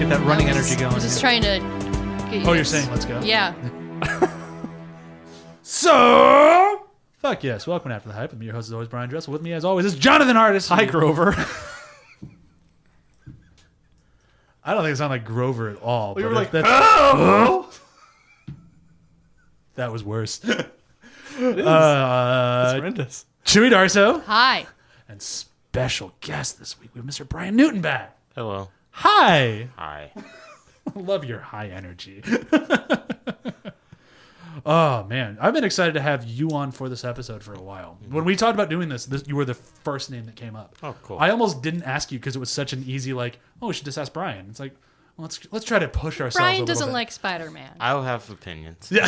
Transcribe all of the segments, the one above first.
get that running energy going. Just trying to get you You're saying let's go? Yeah. So, fuck yes. Welcome to After the Hype. I'm your host, as always, Brian Dressel. With me, as always, is Jonathan Hardis. Hi, Grover. I don't think it sounded like Grover at all. We but were like, oh! That was worse. It's horrendous. Chewie Darso. Hi. And special guest this week, we have Mr. Bryan Newton back. Hello. Hi. Hi. Love your high energy. Oh, man. I've been excited to have you on for this episode for a while. When we talked about doing this, you were the first name that came up. Oh, cool. I almost didn't ask you because it was such an easy, like, we should just ask Bryan. It's like, well, let's try to push ourselves a Brian little doesn't bit. like Spider-Man. I'll have opinions. Yeah.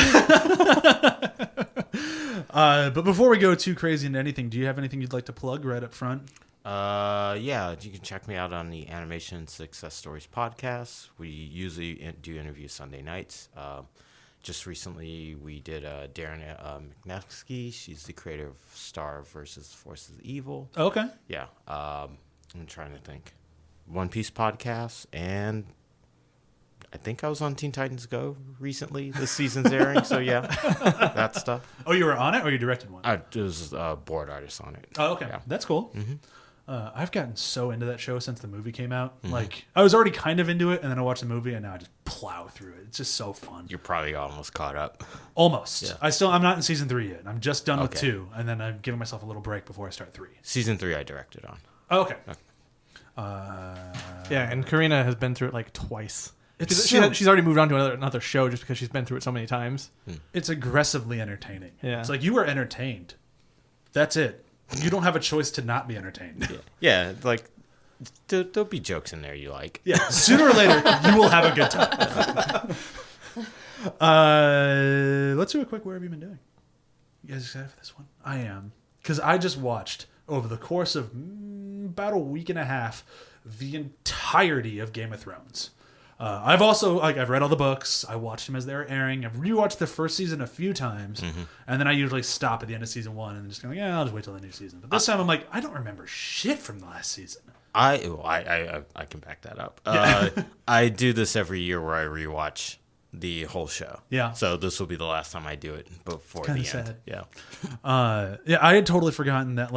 But before we go too crazy into anything, do you have anything you'd like to plug right up front? Yeah, you can check me out on the Animation Success Stories podcast. We usually do interviews Sunday nights. Just recently, we did Darren McNevsky. She's the creator of Star versus Forces of Evil. Oh, okay. Yeah. I'm trying to think. One Piece podcast, and I think I was on Teen Titans Go recently. This season's airing, so yeah, that stuff. Oh, you were on it, or you directed one? I was a board artist on it. Oh, okay. Yeah. That's cool. Mm-hmm. I've gotten so into that show since the movie came out. Mm-hmm. Like, I was already kind of into it, and then I watched the movie, and now I just plow through it. It's just so fun. You're probably almost caught up. Almost. Yeah. I'm not in season 3 yet. I'm just done with Okay. 2, and then I'm giving myself a little break before I start 3. Season 3 I directed on. Oh, okay. Yeah, and Karina has been through it like twice. It's She's already moved on to another show just because she's been through it so many times. It's aggressively entertaining. Yeah. It's like you were entertained. That's it. You don't have a choice to not be entertained. Yeah, like there'll be jokes in there you like. Yeah. Sooner or later, you will have a good time. Let's do a quick. Where have you been doing? You guys excited for this one? I am, because I just watched over the course of about a week and a half the entirety of Game of Thrones. I've also I've read all the books. I watched them as they were airing. I've rewatched the first season a few times, and then I usually stop at the end of season 1 and just go, yeah, I'll just wait till the new season. But this time I'm like, I don't remember shit from the last season. I can back that up. I do this every year where I rewatch the whole show. Yeah. So this will be the last time I do it before the Kinda end. sad. Yeah. Yeah, I had totally forgotten that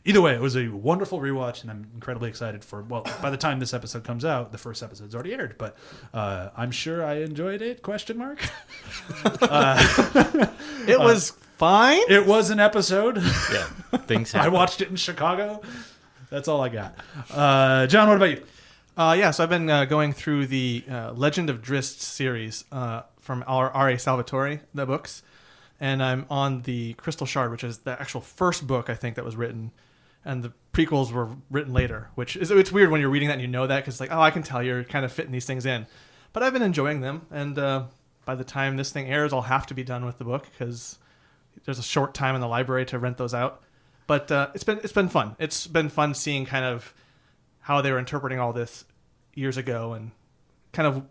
either way, it was a wonderful rewatch, and I'm incredibly excited for, well, by the time this episode comes out, the first episode's already aired, but I'm sure I enjoyed it, ? It was fine. It was an episode. Yeah. Things I happen. watched it in Chicago. That's all I got. John, what about you? Yeah, so I've been going through the Legend of Drizzt series from R.A. Salvatore, the books, and I'm on the Crystal Shard, which is the actual first book, I think, that was written. And the prequels were written later, which is it's weird when you're reading that and you know that because it's like, oh, I can tell you're kind of fitting these things in. But I've been enjoying them, and by the time this thing airs, I'll have to be done with the book because there's a short time in the library to rent those out. But it's been fun. It's been fun seeing kind of how they were interpreting all this years ago and kind of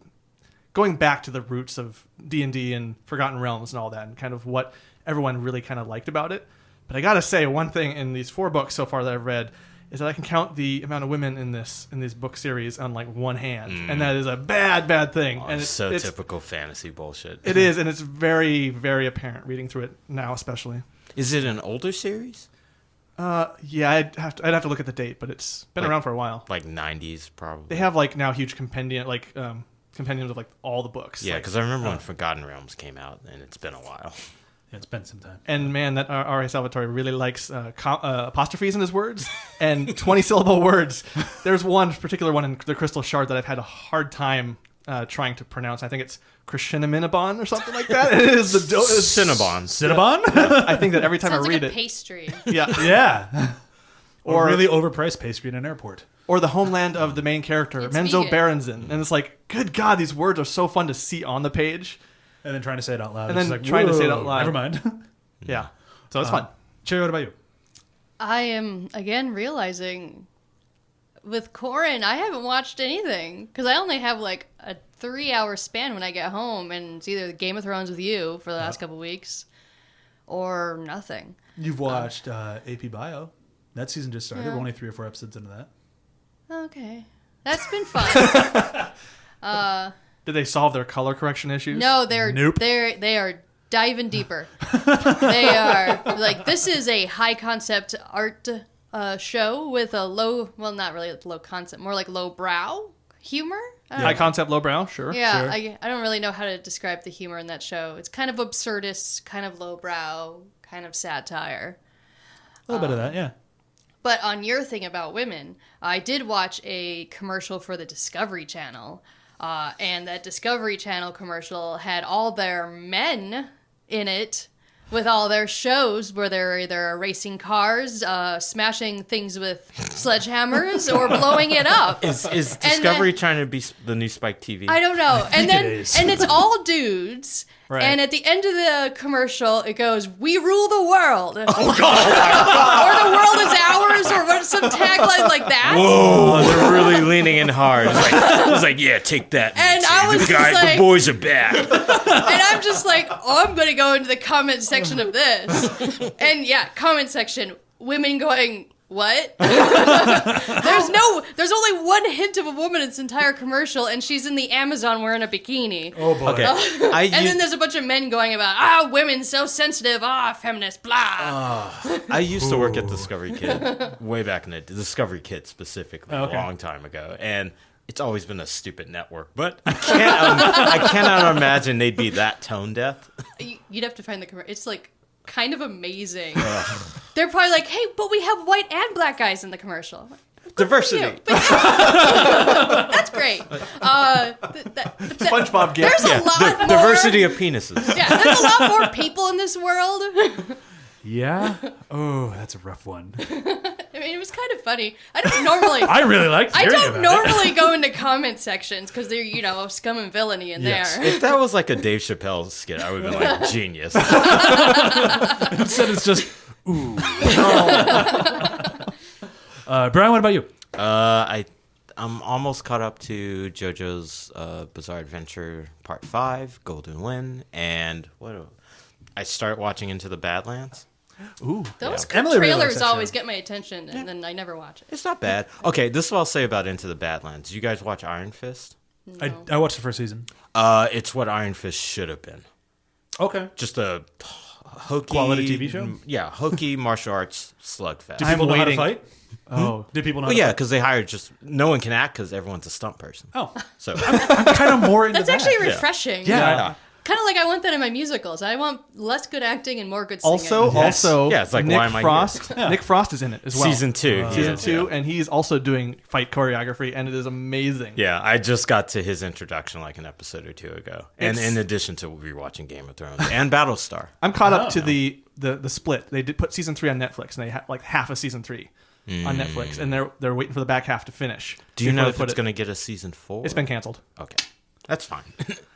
going back to the roots of D&D and Forgotten Realms and all that, and kind of what everyone really kind of liked about it. But I gotta say, one thing in these 4 books so far that I've read is that I can count the amount of women in this book series on like one hand, and that is a bad thing. Oh, and it's typical fantasy bullshit. It is, and it's very, very apparent reading through it now, especially. Is it an older series? Yeah, I'd have to look at the date, but it's been around for a while. Like 90s, probably. They have like now huge compendiums of like all the books. Yeah, like, because I remember when Forgotten Realms came out, and it's been a while. Yeah, it's been some time. And man, that R.A. Salvatore really likes apostrophes in his words and 20-syllable words. There's one particular one in the Crystal Shard that I've had a hard time trying to pronounce. I think it's Krishnaminabon or something like that. It is the Cinnabon. Cinnabon? I think that every time Sounds I like read a it. pastry. Yeah. Yeah. Or Or- really overpriced pastry in an airport. Or the homeland of the main character, It's Menzo vegan. Berenzin. And it's like, good God, these words are so fun to see on the page. And then trying to say it out loud. And It's then like, trying to say it whoa, out loud. Never mind. Yeah. So it's fun. Cherry, what about you? I am, again, realizing with Corin, I haven't watched anything because I only have like a 3-hour span when I get home, and it's either Game of Thrones with you for the last couple weeks, or nothing. You've watched AP Bio. That season just started. Yeah. We're only 3 or 4 episodes into that. Okay, that's been fun. Did they solve their color correction issues? No, Nope. they are diving deeper. They are like, this is a high concept art show with a low, well, not really low concept, more like low brow humor. High concept, low brow, sure. Yeah, Sure. I don't really know how to describe the humor in that show. It's kind of absurdist, kind of lowbrow, kind of satire. A little bit of that, yeah. But on your thing about women, I did watch a commercial for the Discovery Channel, and that Discovery Channel commercial had all their men in it with all their shows where they're either racing cars, smashing things with sledgehammers, or blowing it up. Is Discovery trying to be the new Spike TV? I don't know. And then it is. and it's all dudes. Right. And at the end of the commercial, it goes, "We rule the world." Oh God! Or "The world is ours," or what? Some tagline like that. Whoa, they're really leaning in hard. It's like, yeah, take that. And Nancy. I was the, just like- the boys are back. And I'm just like, oh, I'm going to go into the comment section of this. And yeah, comment section, women going, what? There's only one hint of a woman in this entire commercial, and she's in the Amazon wearing a bikini. Oh, boy. Okay, And then there's a bunch of men going about, women so sensitive, feminist, blah. I used to work at Discovery Kid way back in the Discovery Kid specifically Okay. a long time ago, and it's always been a stupid network. But I cannot imagine they'd be that tone deaf. You'd have to find the commercial. It's like kind of amazing. They're probably like, hey, but we have white and black guys in the commercial. Diversity. You. That's great. SpongeBob gif. There's a lot more Diversity of penises. Yeah, there's a lot more people in this world. Yeah? Oh, that's a rough one. I mean, it was kind of funny. I don't normally. I really liked I hearing don't about normally go into comment sections because they're, scum and villainy in Yes. there. If that was like a Dave Chappelle skit, I would have been like, genius. it. Instead, it's just, ooh. Brian, what about you? I'm almost caught up to JoJo's Bizarre Adventure Part 5, Golden Wind, and I start watching Into the Badlands. Ooh. Those Emily really likes trailers that always show. get my attention, and then I never watch it. It's not bad. Okay, this is what I'll say about Into the Badlands. Did you guys watch Iron Fist? I watched the first season. It's what Iron Fist should have been. Okay. Just a hokey Quality TV show? Yeah, hokey martial arts slugfest. Do I'm people know how to waiting. fight? Oh, Did people know Well, how yeah, to because they hired just no one can act because everyone's a stunt person. fight? Oh. So I'm kind of more into That's that. actually refreshing. Yeah. Kind of like I want that in my musicals. I want less good acting and more good singing. Also, Yeah, it's like, Nick why am I here? Frost. Nick Frost is in it as well. Season 2. Season 2, and he's also doing fight choreography, and it is amazing. Yeah, I just got to his introduction like an episode or two ago, and It's- in addition to rewatching Game of Thrones and Battlestar. I'm caught up to the split. They did put season 3 on Netflix, and they had like half of season 3 on Netflix, and they're waiting for the back half to finish. Do you before know they if put it's it- going to get a season 4? It's been canceled. Okay, that's fine.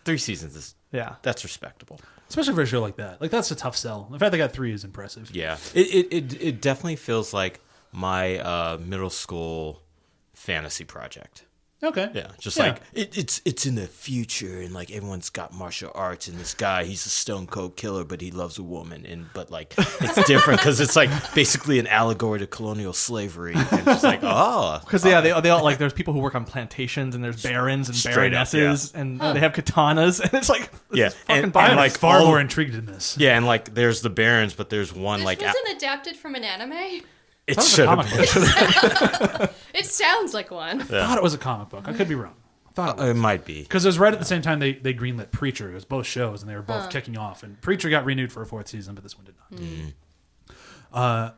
3 seasons is Yeah. that's respectable. Especially for a show like that. Like, that's a tough sell. The fact they got 3 is impressive. Yeah, it definitely feels like my middle school fantasy project. Okay. Yeah, just Yeah. like it's in the future, and like everyone's got martial arts, and this guy, he's a stone cold killer, but he loves a woman, but like it's different because it's like basically an allegory to colonial slavery, and it's like Because they all like there's people who work on plantations, and there's barons and Straight up, baronesses, and they have katanas, and it's like this Yeah, is fucking and bonkers. like Far all- more intrigued in this. yeah, and like there's the barons, but there's one This like wasn't adapted from an anime? it That was a should comic have book. It sounds like one. I thought it was a comic book. I could be wrong. I thought it was. It might be. Because it was right at the same time they greenlit Preacher. It was both shows, and they were both kicking off. And Preacher got renewed for a 4th season, but this one did not.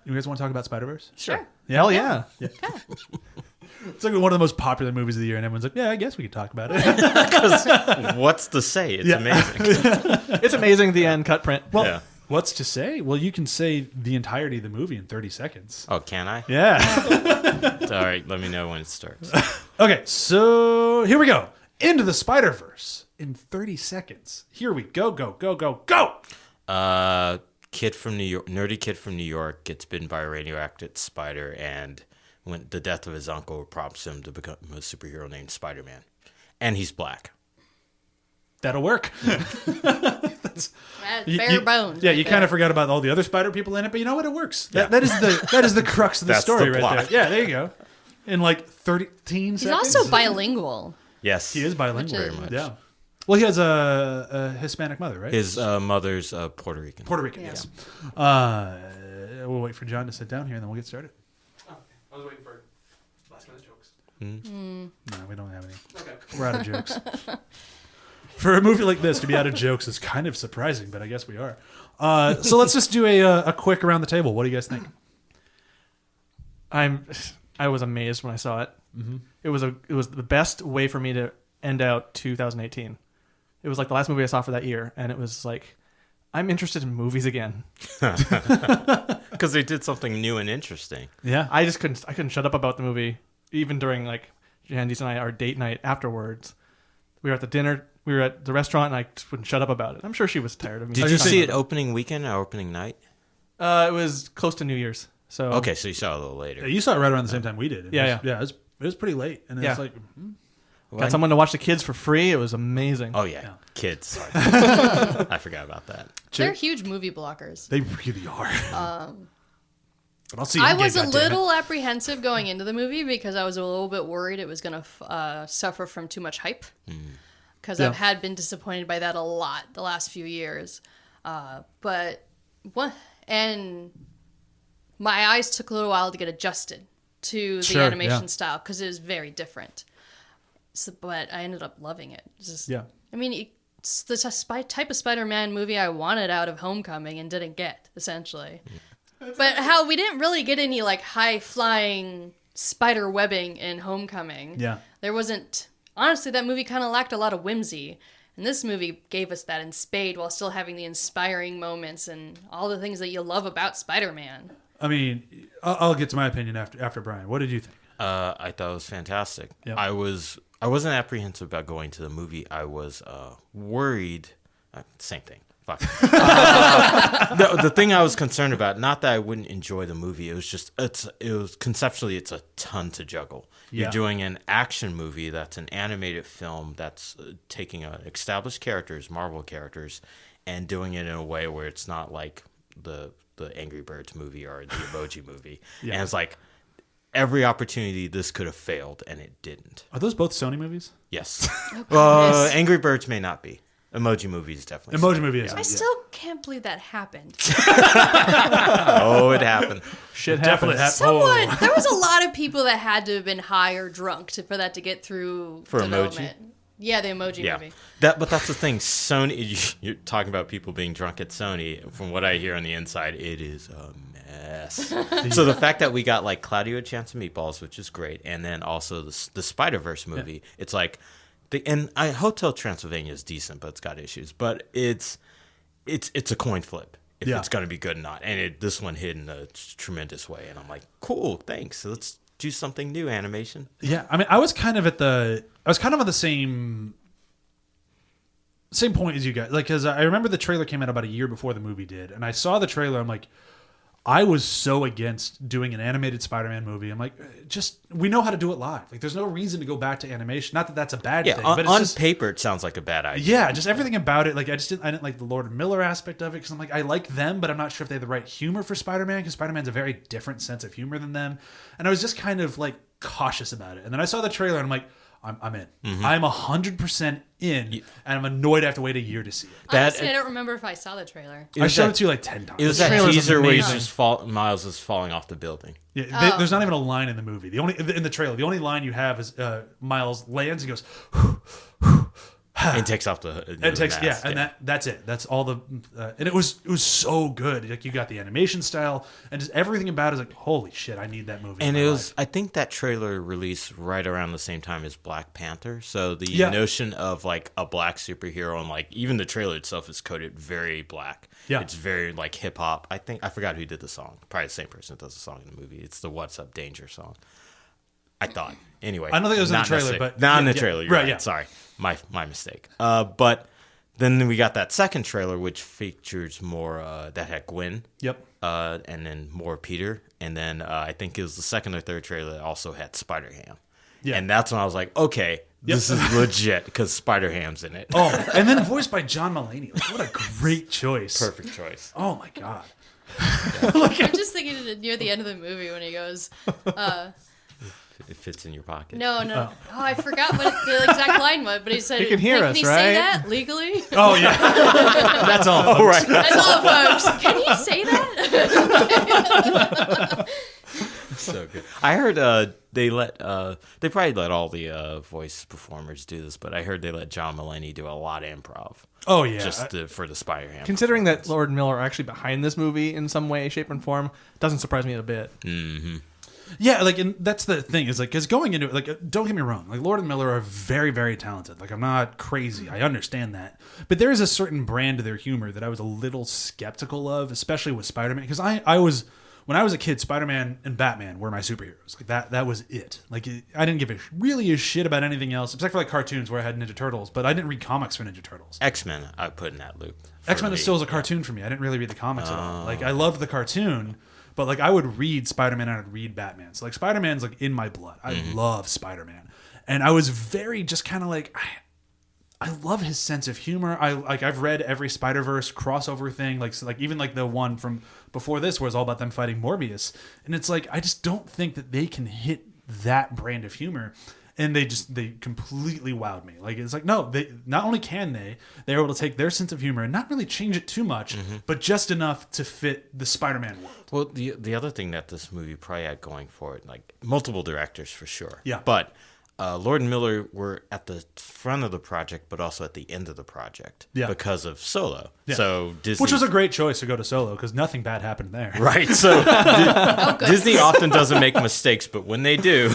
You guys want to talk about Spider-Verse? Sure. Hell yeah. It's like one of the most popular movies of the year, and everyone's like, yeah, I guess we could talk about it. What's to say? It's Yeah. amazing. It's amazing the end cut print. Well, Yeah. what's to say? Well, you can say the entirety of the movie in 30 seconds. Oh, can I? Yeah. All right, let me know when it starts. Okay, so here we go. Into the Spider-Verse in 30 seconds. Here we go, go, go, go, go! Kid from New York, nerdy kid from New York, gets bitten by a radioactive spider, and when the death of his uncle prompts him to become a superhero named Spider-Man, and he's black. That'll work. That's bare bones. Yeah, right you there. kind of forgot about all the other spider people in it, but you know what? It works. That is the crux of the That's story the right plot. there. Yeah, there you go. In like 13 He's seconds. also bilingual. Yes. He is bilingual. Which is- Very much. Yeah. Well, he has a Hispanic mother, right? His mother's Puerto Rican. Puerto Rican, Yeah. yes. We'll wait for John to sit down here, and then we'll get started. Oh, I was waiting for last minute jokes. No, we don't have any. Okay. We're out of jokes. For a movie like this, to be out of jokes is kind of surprising, but I guess we are. So let's just do a quick around the table. What do you guys think? I was amazed when I saw it. Mm-hmm. It was the best way for me to end out 2018. It was like the last movie I saw for that year, and it was like, I'm interested in movies again. Because they did something new and interesting. Yeah. I couldn't shut up about the movie, even during like Jandy's and I our date night afterwards. We were at the dinner, we were at the restaurant, and I just wouldn't shut up about it. I'm sure she was tired of me. Did you see it opening weekend or opening night? It was close to New Year's. So Okay, so you saw it a little later. Yeah, you saw it right around the same time we did. Yeah. It was pretty late, and Yeah. it's like, got someone to watch the kids for free. It was amazing. Oh, yeah. Kids. Sorry. I forgot about that. They're huge movie blockers. they really are. But I'll see. I you was get, a goddammit. little apprehensive going into the movie because I was a little bit worried it was going to suffer from too much hype. Because Yeah. I've had been disappointed by that a lot the last few years. And my eyes took a little while to get adjusted to the Sure, animation yeah. style because it was very different. So, but I ended up loving it. It's just, Yeah. I mean, it's the type of Spider-Man movie I wanted out of Homecoming and didn't get, essentially. But how we didn't really get any like high-flying spider webbing in Homecoming. Yeah. There wasn't... Honestly, that movie kind of lacked a lot of whimsy. And this movie gave us that in spade while still having the inspiring moments and all the things that you love about Spider-Man. I mean, I'll get to my opinion after Brian. What did you think? I thought it was fantastic. Yep. I wasn't apprehensive about going to the movie. I was worried. Same thing. Fuck. The thing I was concerned about, not that I wouldn't enjoy the movie, it was just conceptually it's a ton to juggle. Yeah. You're doing an action movie that's an animated film that's taking established characters, Marvel characters, and doing it in a way where it's not like the Angry Birds movie or the Emoji movie. Yeah. And it's like every opportunity this could have failed and it didn't. Are those both Sony movies? Yes. goodness. Angry Birds may not be. Emoji movie is definitely. Emoji Sony. movie is. I still can't believe that happened. Oh, it happened. Shit Definitely happens. Someone, there was a lot of people that had to have been high or drunk for that to get through For development. Yeah, the Emoji Yeah, movie. but that's the thing. Sony, you're talking about people being drunk at Sony. From what I hear on the inside, it is a mess. So the fact that we got like Cloudy with a Chance of Meatballs, which is great, and then also the Spider-Verse movie, it's like, Hotel Transylvania is decent, but it's got issues. But it's a coin flip if Yeah. it's going to be good or not. And this one hit in a tremendous way, and I'm like, cool, thanks. Let's do something new, animation. Yeah, I mean, I was kind of on the same point as you guys. Like, because I remember the trailer came out about a year before the movie did, and I saw the trailer. I'm like, I was so against doing an animated Spider-Man movie. I'm like, we know how to do it live. Like, there's no reason to go back to animation. Not that that's a bad Yeah, thing, on, but it's on just, paper, it sounds like a bad idea. yeah, just everything about it. Like, I didn't like the Lord Miller aspect of it because I'm like, I like them, but I'm not sure if they have the right humor for Spider-Man because Spider-Man's a very different sense of humor than them. And I was just kind of like cautious about it. And then I saw the trailer and I'm like, I'm in. Mm-hmm. I'm 100% in, and I'm annoyed I have to wait a year to see it. Honestly, I don't remember if I saw the trailer. I showed it to you like 10 times. It was The that trailer's teaser where he's amazing. just Miles is falling off the building. Yeah, there's not even a line in the movie. In the trailer, the only line you have is Miles lands and goes, And takes off the and mask. that's it. That's all the and it was so good. Like you got the animation style and just everything about it is like, holy shit, I need that movie. And in it my was, life. I think that trailer released right around the same time as Black Panther. So the Yeah. notion of like a black superhero and like even the trailer itself is coded very black. Yeah. It's very like hip hop. I forgot who did the song. Probably the same person that does the song in the movie. It's the What's Up Danger song. I thought. Anyway. I don't think it was in the not trailer, necessarily- but not in yeah, the yeah. trailer. You're Right, right. yeah. Sorry. My mistake. But then we got that second trailer, which features more that had Gwen. Yep. And then more Peter. And then I think it was the second or third trailer that also had Spider-Ham. Yeah. And that's when I was like, okay, this is legit because Spider-Ham's in it. Oh, and then voiced by John Mulaney. Like, what a great choice. Perfect choice. Oh my god. I'm just thinking near the end of the movie when he goes, It fits in your pocket. no. Oh, I forgot what the exact line was, but he said, He can hear "Hey, us, he right?" say that legally?" Oh yeah. That's all. Oh, right. That's all, folks. Can he say that? So good. I heard they probably let all the voice performers do this, but I heard they let John Mulaney do a lot of improv. Oh yeah. For the Spider-Ham. Considering that Lord and Miller are actually behind this movie in some way, shape, and form, doesn't surprise me a bit. Yeah, like, and that's the thing is like, because going into it, like, don't get me wrong, like Lord and Miller are very, very talented. Like, I'm not crazy, I understand that, but there is a certain brand to their humor that I was a little skeptical of, especially with Spider-Man, because I was when I was a kid, Spider-Man and Batman were my superheroes. Like that was it. Like I didn't give really a shit about anything else except for like cartoons where I had Ninja Turtles, but I didn't read comics for Ninja Turtles. X-Men I put in that loop. X-Men is still a cartoon for me. I didn't really read the comics at all. Like I loved the cartoon. But like I would read Spider-Man and I'd read Batman. So like Spider-Man's like in my blood. I love Spider-Man. And I was very just kind of like I love his sense of humor. I've read every Spider-Verse crossover thing, like so like even like the one from before this where it's all about them fighting Morbius. And it's like I just don't think that they can hit that brand of humor. And they completely wowed me. Like it's like no, they not only can they're able to take their sense of humor and not really change it too much, but just enough to fit the Spider-Man world. Well, the other thing that this movie probably had going for it, like multiple directors for sure. Yeah. But Lord and Miller were at the front of the project, but also at the end of the project. Yeah. Because of Solo. Yeah. So Disney, Which was a great choice to go to Solo because nothing bad happened there. right. So Disney often doesn't make mistakes, but when they do,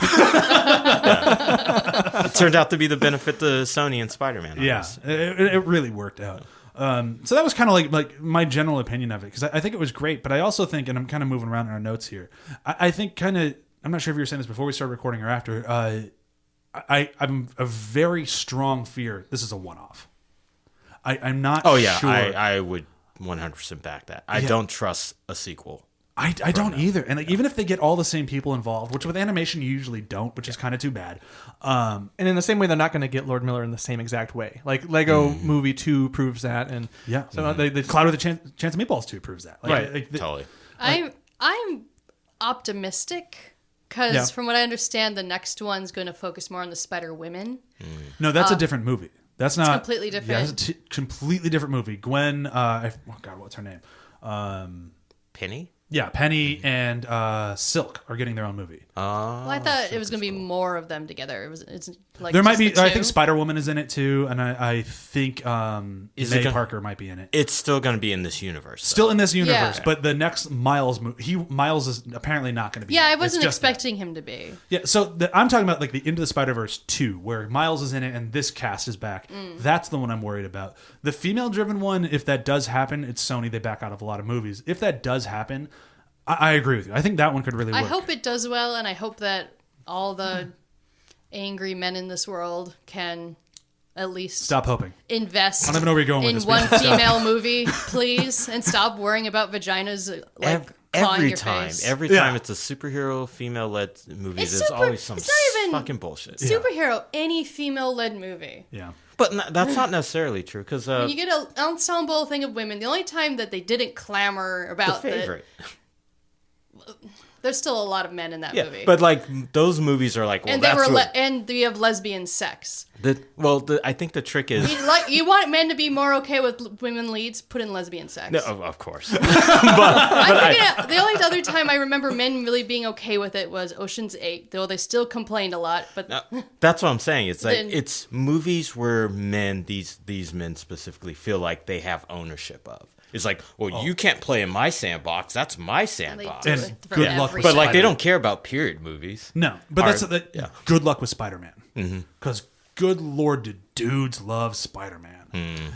it turned out to be the benefit to Sony and Spider-Man. Yeah, it really worked out. So that was kind of like my general opinion of it because I think it was great, but I also think, and I'm kind of moving around in our notes here, I think kind of, I'm not sure if you were saying this before we started recording or after, I'm a very strong fear this is a one-off. I'm not sure. I would 100% back that. I don't trust a sequel. I don't either. And like, even if they get all the same people involved, which with animation you usually don't, which is kind of too bad. And in the same way, they're not going to get Lord Miller in the same exact way. Like Lego Movie 2 proves that. And so they Cloud with a Chance of Meatballs 2 proves that. Like, right. Totally. I'm optimistic because from what I understand, the next one's going to focus more on the Spider Women. No, that's a different movie. That's not completely different. Yeah, that's a completely different movie. Gwen, oh God, what's her name? Penny? Yeah, Penny and Silk are getting their own movie. Well, I thought it was going to be more of them together. It's like there might be. the I two. think Spider-Woman is in it too, and I think May Parker might be in it. It's still going to be in this universe. Though. Still in this universe, Yeah. but the next Miles movie, Miles is apparently not going to be. Yeah, in it. I It's wasn't just that. expecting him to be. Yeah, so I'm talking about like the Into the Spider-Verse 2, where Miles is in it and this cast is back. That's the one I'm worried about. The female-driven one, if that does happen, it's Sony. They back out of a lot of movies. If that does happen, I agree with you. I think that one could really work. I hope it does well, and I hope that all the angry men in this world can at least Stop hoping. invest I don't even know where you're going with in this, one but- female movie, please, and stop worrying about vaginas like clawing Every your time, face. every Yeah. time it's a superhero female-led movie, It's there's super- always some it's not even fucking bullshit. Superhero, any female-led movie. Yeah. But that's not necessarily true because When you get an ensemble thing of women, the only time that they didn't clamor the about favorite. there's still a lot of men in that Yeah, movie. but like those movies are like, well, and they that's were what, and we have lesbian sex. I think the trick is You want men to be more okay with women leads? Put in lesbian sex. no, of course. I'm thinking the only other time I remember men really being okay with it was Ocean's 8, though they still complained a lot. But No, that's what I'm saying. It's like Then- it's movies where men, these men specifically, feel like they have ownership of. It's like, well, you can't play in my sandbox. That's my sandbox. do And it for good luck every with But like, they Spider-Man. don't care about period movies. No, but Are- that's yeah. good luck with Spider-Man. Because good Lord, do dudes love Spider-Man.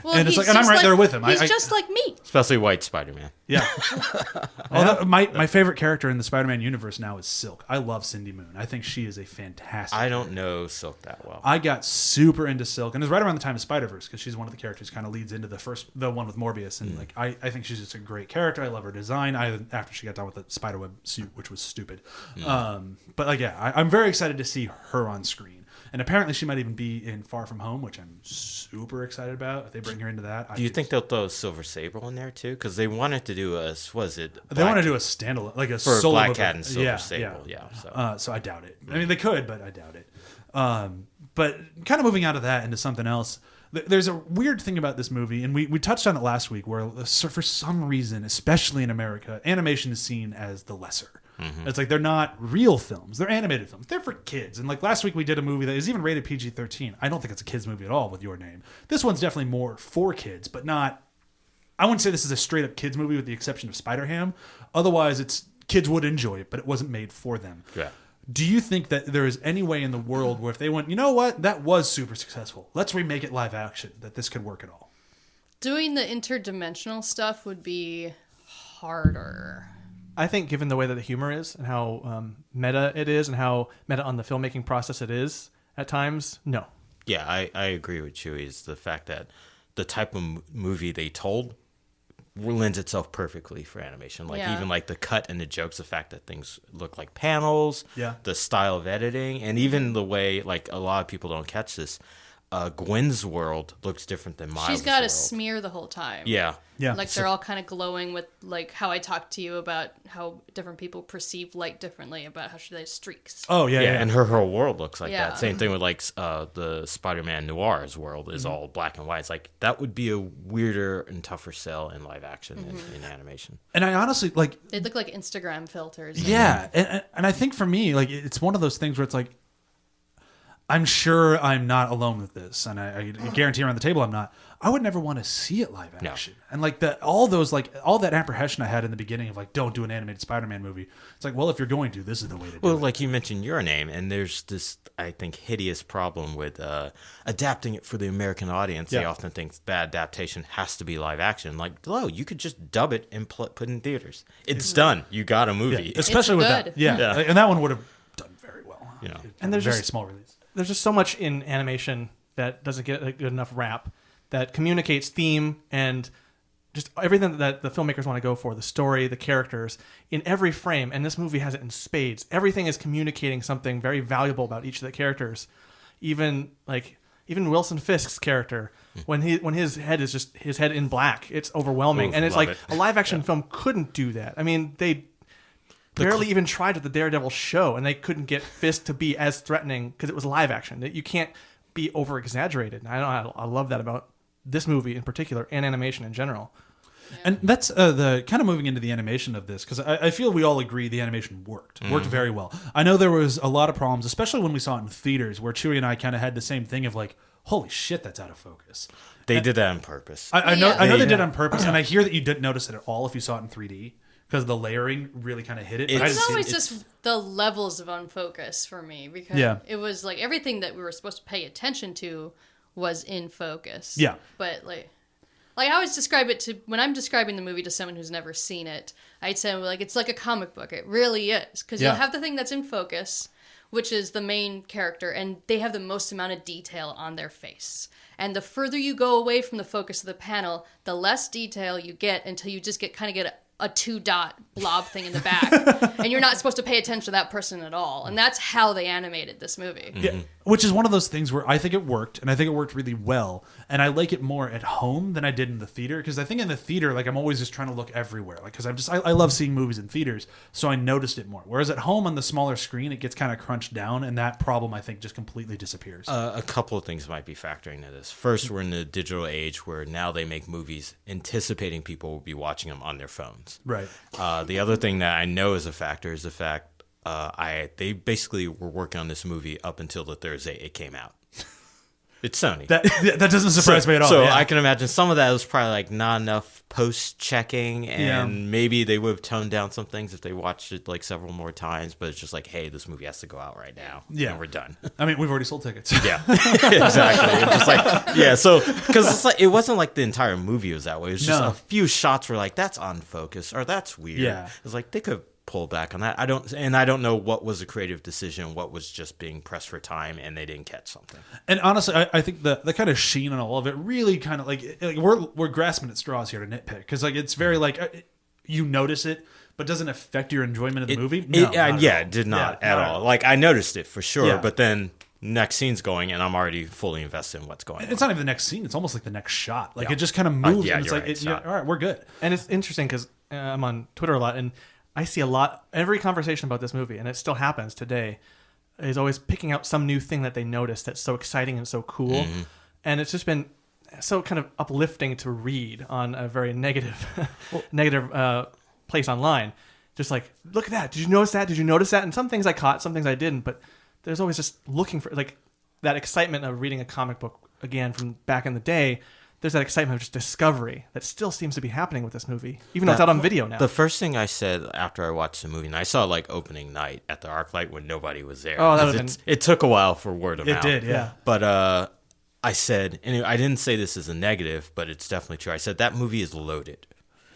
Well, And it's he's like, and I'm just right there with him. He's just like me. Especially White Spider-Man. Yeah. Although my favorite character in the Spider-Man universe now is Silk. I love Cindy Moon. I think she is a fantastic I don't know Silk that well. I got super into Silk, and it was right around the time of Spider-Verse because she's one of the characters kind of leads into the one with Morbius, and like I think she's just a great character. I love her design. After she got done with the spiderweb suit, which was stupid, but like I'm very excited to see her on screen. And apparently she might even be in Far From Home, which I'm super excited about. If they bring her into that, Do you think they'll throw Silver Sable in there too? Because they wanted to do a they want to do a standalone, like a for solo Black movie. Cat and Silver Sable. Yeah. So I doubt it. I mean, they could, but I doubt it. But kind of moving out of that into something else. There's a weird thing about this movie, and we touched on it last week, where for some reason, especially in America, animation is seen as the lesser. It's like they're not real films; they're animated films. They're for kids. And like last week, we did a movie that is even rated PG-13. I don't think it's a kids movie at all. With Your Name, this one's definitely more for kids, but not. I wouldn't say this is a straight up kids movie, with the exception of Spider-Ham. Otherwise, it's kids would enjoy it, but it wasn't made for them. Yeah. Do you think that there is any way in the world where if they went, you know what, that was super successful, let's remake it live action, that this could work at all? Doing the interdimensional stuff would be harder. I think given the way that the humor is and how meta it is and how meta on the filmmaking process it is at times, no. Yeah, I agree with Chewie. Is the fact that the type of movie they told lends itself perfectly for animation. Like even like the cut and the jokes, the fact that things look like panels, the style of editing, and even the way, like a lot of people don't catch this, Gwen's world looks different than Miles' She's got a world. smear the whole time. Yeah. Like they're all kind of glowing with like how I talked to you about how different people perceive light differently, about how she has streaks. Oh yeah. And her whole world looks like Yeah. that. Same thing with like the Spider-Man Noir's world is all black and white. It's like that would be a weirder and tougher sell in live action than in animation. And I honestly like. They look like Instagram filters. Yeah, and I think for me, like it's one of those things where it's like, I'm sure I'm not alone with this, and I guarantee around the table I'm not. I would never want to see it live action, and like all that apprehension I had in the beginning of like, don't do an animated Spider-Man movie. It's like, well, if you're going to, this is the way to do it. Well, like you mentioned Your Name, and there's this, I think, hideous problem with adapting it for the American audience. They often think that adaptation has to be live action. Like, no, you could just dub it and put it in theaters. It's done. You got a movie. Yeah, especially with good. that. Yeah, and that one would have done very well. You know. And there's very just- small release. There's just so much in animation that doesn't get a good enough rap, that communicates theme and just everything that the filmmakers want to go for, the story, the characters, in every frame. And this movie has it in spades. Everything is communicating something very valuable about each of the characters. Even Wilson Fisk's character, when his head is just his head in black, it's overwhelming. Oof, and it's love like it. a live action film couldn't do that. I mean, they barely even tried with the Daredevil show, and they couldn't get Fisk to be as threatening because it was live action. You can't be over exaggerated. I love that about this movie in particular, and animation in general. And that's the kind of moving into the animation of this, because I feel we all agree the animation worked very well. I know there was a lot of problems, especially when we saw it in theaters, where Chewie and I kind of had the same thing of like, holy shit, that's out of focus. They did that on purpose. I know they did it on purpose, and I hear that you didn't notice it at all if you saw it in 3D. Because the layering really kind of hit it. But I It's didn't see always it. just the levels of unfocus for me, because it was like everything that we were supposed to pay attention to was in focus. Yeah. But like I always describe it to, when I'm describing the movie to someone who's never seen it, I'd say like it's like a comic book. It really is, because you'll have the thing that's in focus, which is the main character, and they have the most amount of detail on their face. And the further you go away from the focus of the panel, the less detail you get until you just get a 2-dot blob thing in the back, and you're not supposed to pay attention to that person at all. And that's how they animated this movie. Yeah, which is one of those things where I think it worked, and I think it worked really well, and I like it more at home than I did in the theater, because I think in the theater, like I'm always just trying to look everywhere, like because I love seeing movies in theaters, so I noticed it more. Whereas at home on the smaller screen, it gets kind of crunched down, and that problem I think just completely disappears. A couple of things might be factoring into this. First, we're in the digital age where now they make movies anticipating people will be watching them on their phones. Right. The other thing that I know is a factor is the fact they basically were working on this movie up until the Thursday it came out. It's Sony. That doesn't surprise me at all. So yeah. I can imagine some of that was probably like not enough post-checking, and maybe they would have toned down some things if they watched it like several more times, but it's just like, hey, this movie has to go out right now. Yeah. And we're done. I mean, we've already sold tickets. Yeah, exactly. It's just like, yeah, so, because it's like, it wasn't like the entire movie was that way. It was just a few shots were like, that's unfocused, or that's weird. Yeah. It's like, they could pull back on that. I don't know what was a creative decision, what was just being pressed for time, and they didn't catch something. And honestly, I think the kind of sheen on all of it really kind of like we're grasping at straws here to nitpick, because like it's very like you notice it, but doesn't affect your enjoyment of the movie. No, It did not at all. Like, I noticed it for sure, Yeah. but then next scene's going, and I'm already fully invested in what's going on. It's not even the next scene; it's almost like the next shot. Like Yeah. it just kind of moves, yeah, and it's you're like, right, all right, we're good. And it's interesting because I'm on Twitter a lot, and I see a lot. Every conversation about this movie, and it still happens today, is always picking out some new thing that they noticed that's so exciting and so cool. And it's just been so kind of uplifting to read on a very negative place online. Just like, look at that. Did you notice that? Did you notice that? And some things I caught, some things I didn't. But there's always just looking for like that excitement of reading a comic book again from back in the day. There's that excitement of just discovery that still seems to be happening with this movie, even though it's out on video now. The first thing I said after I watched the movie, and I saw like opening night at the ArcLight when nobody was there. Oh, that would've because it took a while for word of mouth. It did, yeah. But I said, and I didn't say this as a negative, but it's definitely true. I said that movie is loaded.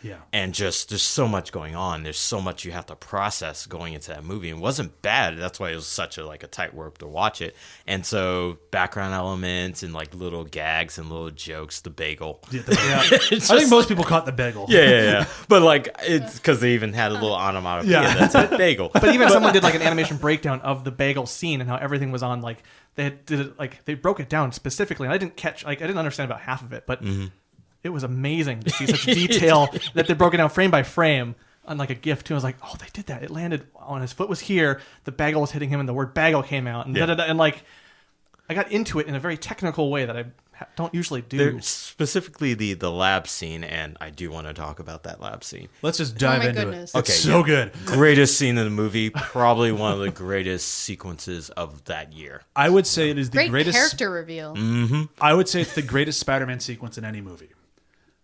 Yeah. And just there's so much going on. There's so much you have to process going into that movie. It wasn't bad. That's why it was such a tightrope to watch it. And so background elements and like little gags and little jokes. The bagel. Yeah. I think most people caught the bagel. Yeah. But like it's because they even had a little onomatopoeia. Yeah. That's it. Bagel. But even someone did like an animation breakdown of the bagel scene and how everything was on. Like they did it, like they broke it down specifically. And I didn't understand about half of it, but. It was amazing to see such detail that they broke it down frame by frame on like a GIF too. I was like, oh, they did that. It landed on his foot was here. The bagel was hitting him, and the word bagel came out, and and like I got into it in a very technical way that I don't usually do. There's specifically the lab scene, and I do want to talk about that lab scene. Let's just dive into goodness. it. It's so good. Greatest scene in the movie, probably one of the greatest sequences of that year. I would say it is the Great greatest character reveal. I would say it's the greatest Spider-Man sequence in any movie.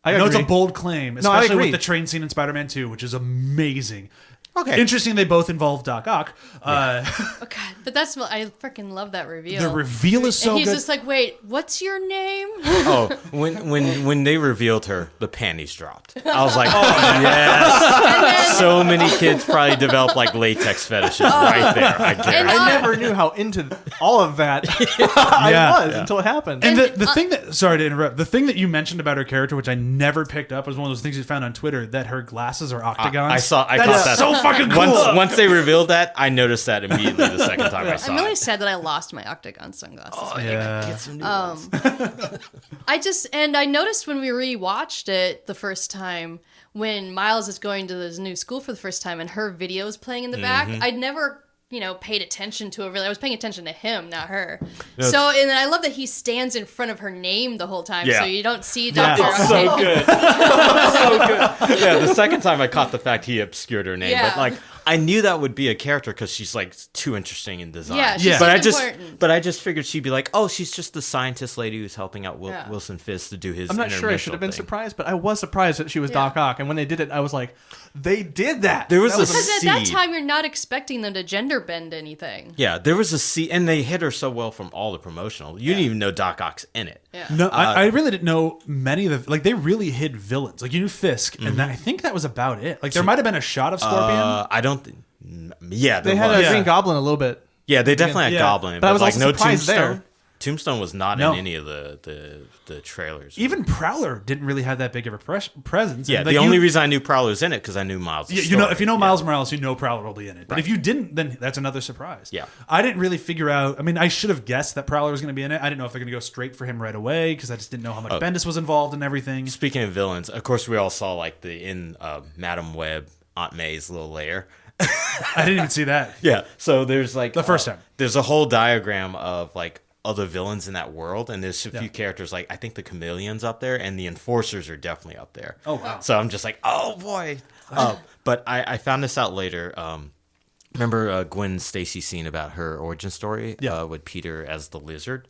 I know agree. it's a bold claim, I especially agree. with the train scene in Spider-Man 2, which is amazing. Okay. Interesting they both involve Doc Ock. Oh god, but I freaking love that reveal. The reveal is so and he's good. just like, wait, what's your name? Oh, when they revealed her, the panties dropped. I was like, oh yes. So many kids probably develop like latex fetishes right there. I guarantee. And I never knew how into all of that I was until it happened. And the thing that, sorry to interrupt, the thing that you mentioned about her character, which I never picked up, was one of those things you found on Twitter, that her glasses are octagons. I That caught is that. so fucking cool. Once they revealed that, I noticed that immediately the second time I saw I'm really it. sad that I lost my octagon sunglasses. Yeah. I noticed when we rewatched it the first time, when Miles is going to this new school for the first time and her video is playing in the back, I'd never, paid attention to it really. I was paying attention to him, not her. So, and I love that he stands in front of her name the whole time, Yeah. so you don't see Dr. It's so good. So good. Yeah, the second time I caught the fact he obscured her name, Yeah. but like I knew that would be a character because she's like too interesting in design. Yeah, she's Yeah. But I just figured she'd be like, oh, she's just the scientist lady who's helping out Yeah. Wilson Fisk to do his. I'm not sure I should have been thing. surprised, but I was surprised that she was Doc Ock. And when they did it, I was like, they did that. There was That a Because at that seed. time, you're not expecting them to gender bend anything. Yeah, there was a scene, and they hit her so well from all the promotional. You didn't even know Doc Ock's in it. Yeah. No, I really didn't know many of the, like, they really hid villains. Like, you knew Fisk, and I think that was about it. Like, there might have been a shot of Scorpion. I don't. Yeah, they there had was. a Green Goblin a little bit. Yeah, they definitely had Yeah. Goblin, But I was like also no surprised Tombstone. there. Tombstone was not No. in any of the trailers. Even Prowler didn't really have that big of a presence. Yeah, And, like, the only reason I knew Prowler was in it because I knew Miles. Yeah, if you know Miles Morales, you know Prowler will be in it. But if you didn't, then that's another surprise. Yeah. I didn't really figure out. I mean, I should have guessed that Prowler was going to be in it. I didn't know if they're going to go straight for him right away because I just didn't know how much Bendis was involved and everything. Speaking of villains, of course, we all saw like Madam Web, Aunt May's little lair. I didn't even see that. Yeah, so there's like The first time. there's a whole diagram of like other villains in that world, and there's a few characters like I think the Chameleon's up there, and the Enforcers are definitely up there. Oh, wow. So I'm just like, oh boy. But I found this out later. remember Gwen Stacy scene about her origin story Yeah. with Peter as the lizard?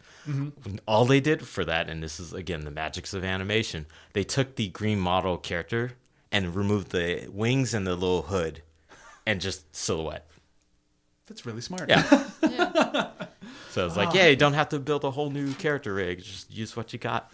All they did for that, and this is, again, the magics of animation, they took the green model character and removed the wings and the little hood and just silhouette. That's really smart. Yeah. Yeah. So it's like, yeah, you don't have to build a whole new character rig. Just use what you got.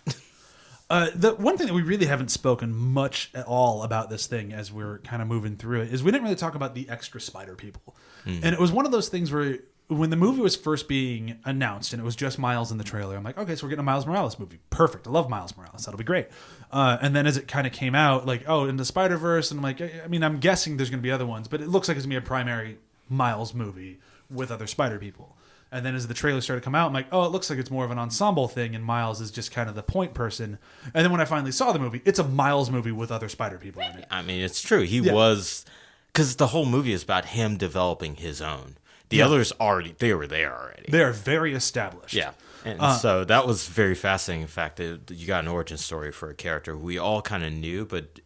The one thing that we really haven't spoken much at all about this thing as we're kind of moving through it is we didn't really talk about the extra spider people. And it was one of those things where when the movie was first being announced and it was just Miles in the trailer, I'm like, okay, so we're getting a Miles Morales movie. Perfect. I love Miles Morales. That'll be great. And then as it kind of came out, like, oh, into Spider-Verse, and I'm like, I mean, I'm guessing there's going to be other ones, but it looks like it's going to be a primary Miles movie with other spider people. And then as the trailer started to come out, I'm like, oh, it looks like it's more of an ensemble thing, and Miles is just kind of the point person. And then when I finally saw the movie, it's a Miles movie with other spider people in it. I mean, it's true. He was, because the whole movie is about him developing his own. The others they were there already. They are very established. Yeah. And so that was very fascinating. In fact, you got an origin story for a character who we all kind of knew, but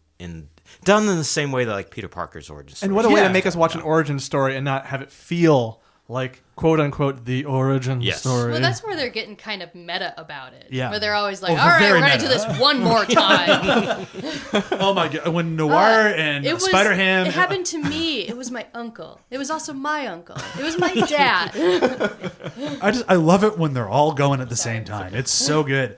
done in the same way that like Peter Parker's origin story. And what a way Yeah. to make us watch an origin story and not have it feel like, quote unquote, the origin story. Well, that's where they're getting kind of meta about it. Yeah. Where they're always like, Oh, all right, very we're going meta. to do this one more time. Oh my god! When Noir and Spider-Ham, It happened to me. It was my uncle. It was also my uncle. It was my dad. I love it when they're all going at the same time. It's so good.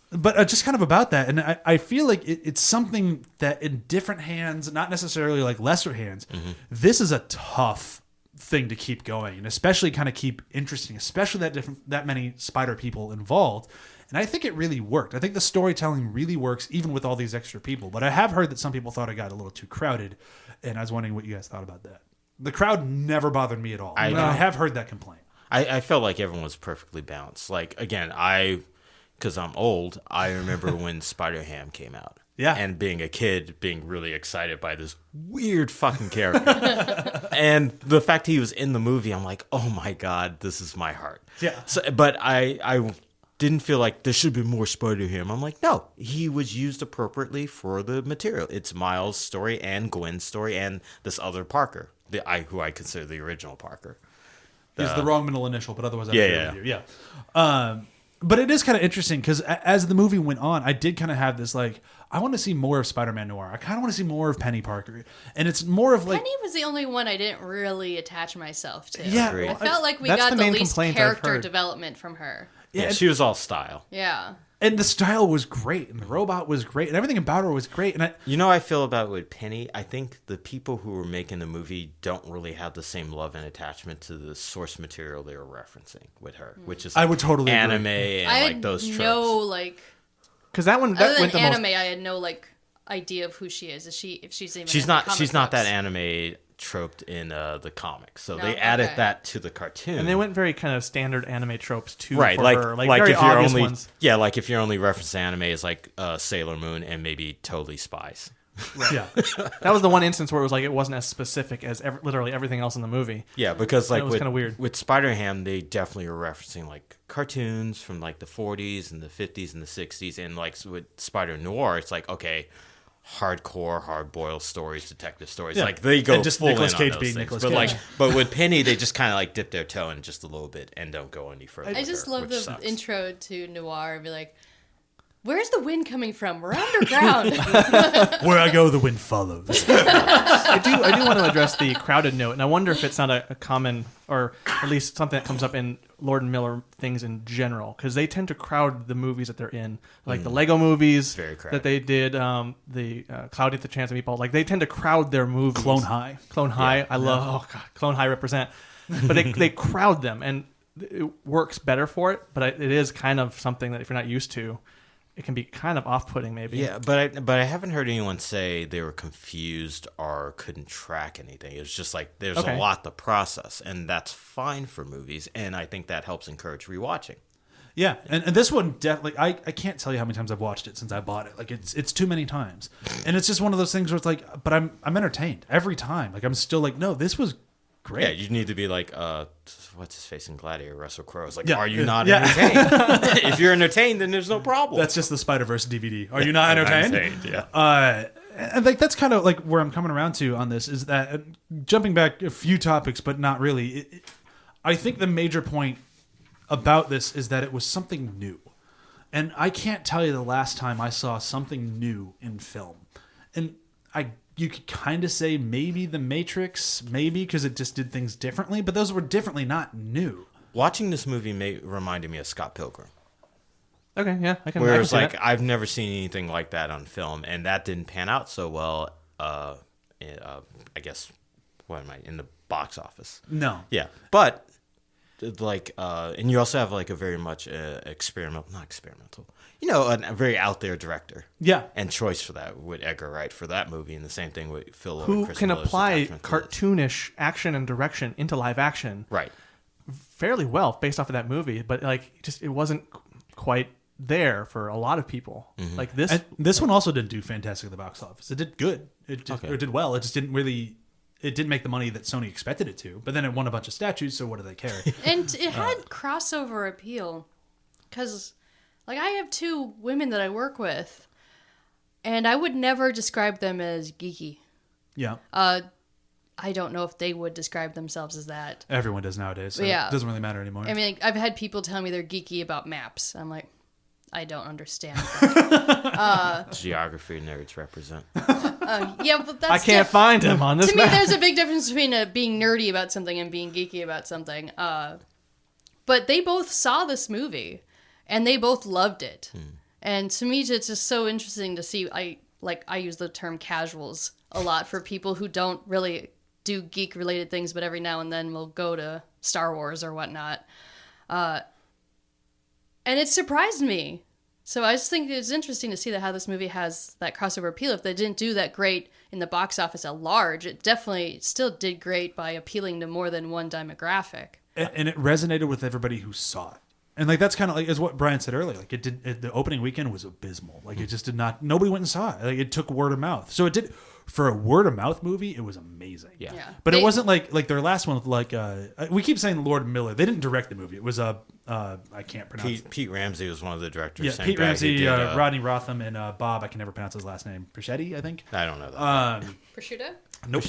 But just kind of about that, and I feel like it's something that in different hands, not necessarily like lesser hands, this is a tough thing to keep going, and especially kind of keep interesting, especially that many spider people involved. And I think it really worked. I think the storytelling really works even with all these extra people. But I have heard that some people thought it got a little too crowded, and I was wondering what you guys thought about that. The crowd never bothered me at all. I have heard that complaint. I felt like everyone was perfectly balanced. Like, again, because I'm old, I remember when Spider-Ham came out. Yeah. And being a kid, being really excited by this weird fucking character. And the fact he was in the movie, I'm like, oh my God, this is my heart. Yeah. So, but I didn't feel like there should be more Spider-Ham. I'm like, no, he was used appropriately for the material. It's Miles' story and Gwen's story and this other Parker, who I consider the original Parker. Is the wrong middle initial, but otherwise I Yeah, agree with you. Yeah. But it is kind of interesting because as the movie went on, I did kind of have this like, I want to see more of Spider-Man Noir. I kind of want to see more of Penny Parker, and it's more of like Penny was the only one I didn't really attach myself to. Yeah, Agreed. I felt like we That's got the the main least complaint I've character heard. development from her. Yeah, she was all style. Yeah. and the style was great, and the robot was great, and everything about her was great, and I feel about with Penny, I think the people who were making the movie don't really have the same love and attachment to the source material they were referencing with her, which is I would totally agree. anime and I like had those tropes. no like Because that one other that than went the anime, most. I had no like idea of who she is. If she's even She's in not comic not that books. anime troped in the comics, so No? they added Okay. that to the cartoon. And they went very kind of standard anime tropes too. right, for like her. like very if you're obvious only ones. like if your only reference to anime is like Sailor Moon and maybe Totally Spies. yeah, That was the one instance where it was like it wasn't as specific as literally everything else in the movie. Yeah, because like was kinda weird. with Spider-Ham, they definitely were referencing like cartoons from like the 40s and the 50s and the 60s, and like with Spider Noir, it's like okay, hardcore, hard-boiled stories, detective stories. Yeah. Like they go And just full Nicolas in Cage on those being things. Nicolas but Cage. like, but with Penny, they just kind of like dip their toe in just a little bit and don't go any further. I with just her, love which the sucks. intro to Noir and be like, where's the wind coming from? We're underground. where I go, the wind follows. I do want to address the crowded note, and I wonder if it's not a common, or at least something that comes up in Lord and Miller things in general, because they tend to crowd the movies that they're in, like the Lego movies Very crowded. that they did, the Cloudy with the Chance of Meatball. Like they tend to crowd their movies. Clone High. Clone High. I love. Oh God, Clone High represent. But they crowd them, and it works better for it. But it is kind of something that if you're not used to, it can be kind of off-putting, maybe. Yeah, but I haven't heard anyone say they were confused or couldn't track anything. It was just like there's Okay. a lot to process, and that's fine for movies, and I think that helps encourage rewatching. Yeah, and this one definitely. I can't tell you how many times I've watched it since I bought it. Like it's too many times, and it's just one of those things where it's like, but I'm entertained every time. Like I'm still like, no, this was great. Yeah, you need to be like, what's his face in Gladiator, Russell Crowe. It's like, Yeah, are you yeah, not yeah. entertained? If you're entertained, then there's no problem. That's just the Spider-Verse DVD. Are you not entertained? Yeah. And like that's kind of like where I'm coming around to on this is that jumping back a few topics, but not really. I think the major point about this is that it was something new, and I can't tell you the last time I saw something new in film. And you could kind of say maybe The Matrix, maybe because it just did things differently, but those were differently not new. Watching this movie reminded me of Scott Pilgrim. Okay, yeah, I can. Whereas, I can like, see that. I've never seen anything like that on film, and that didn't pan out so well. I guess in the box office? No, Yeah, but like, and you also have like a very much not experimental, a very out there director. yeah, And choice for that with Edgar Wright for that movie, and the same thing with Phil. Who and Chris can Miller's apply attachment to this. cartoonish action and direction into live action Right. fairly well based off of that movie, but like it wasn't quite there for a lot of people. Like this, and this one also didn't do fantastic at the box office. It did good. It did well. It just didn't really. It didn't make the money that Sony expected it to. But then it won a bunch of statues. So what do they care? And it had crossover appeal, because like I have 2 women that I work with, and I would never describe them as geeky. Yeah, I don't know if they would describe themselves as that. everyone does nowadays. So Yeah. it doesn't really matter anymore. I mean, like, I've had people tell me they're geeky about maps. I'm like, I don't understand that. Geography nerds represent. Yeah, but that's I can't find him on this to me, map. there's a big difference between being nerdy about something and being geeky about something. But they both saw this movie, and they both loved it. And to me, it's just so interesting to see. I use the term casuals a lot for people who don't really do geek-related things, but every now and then will go to Star Wars or whatnot. And it surprised me. So I just think it's interesting to see how this movie has that crossover appeal. If they didn't do that great in the box office at large, it definitely still did great by appealing to more than one demographic. And it resonated with everybody who saw it. And like that's kind of like is what Brian said earlier. Like the opening weekend was abysmal. Like it just did not. Nobody went and saw it. Like it took word of mouth. So it did for a word of mouth movie. It was amazing. Yeah. But it wasn't like their last one. Like we keep saying Lord Miller. They didn't direct the movie. It was I can't pronounce. Pete Ramsey was one of the directors. Yeah, Same Pete guy who Ramsey, did, Rodney Rotham, and Bob. I can never pronounce his last name. Perchetti, I think. I don't know that. Prosciutto? Nope.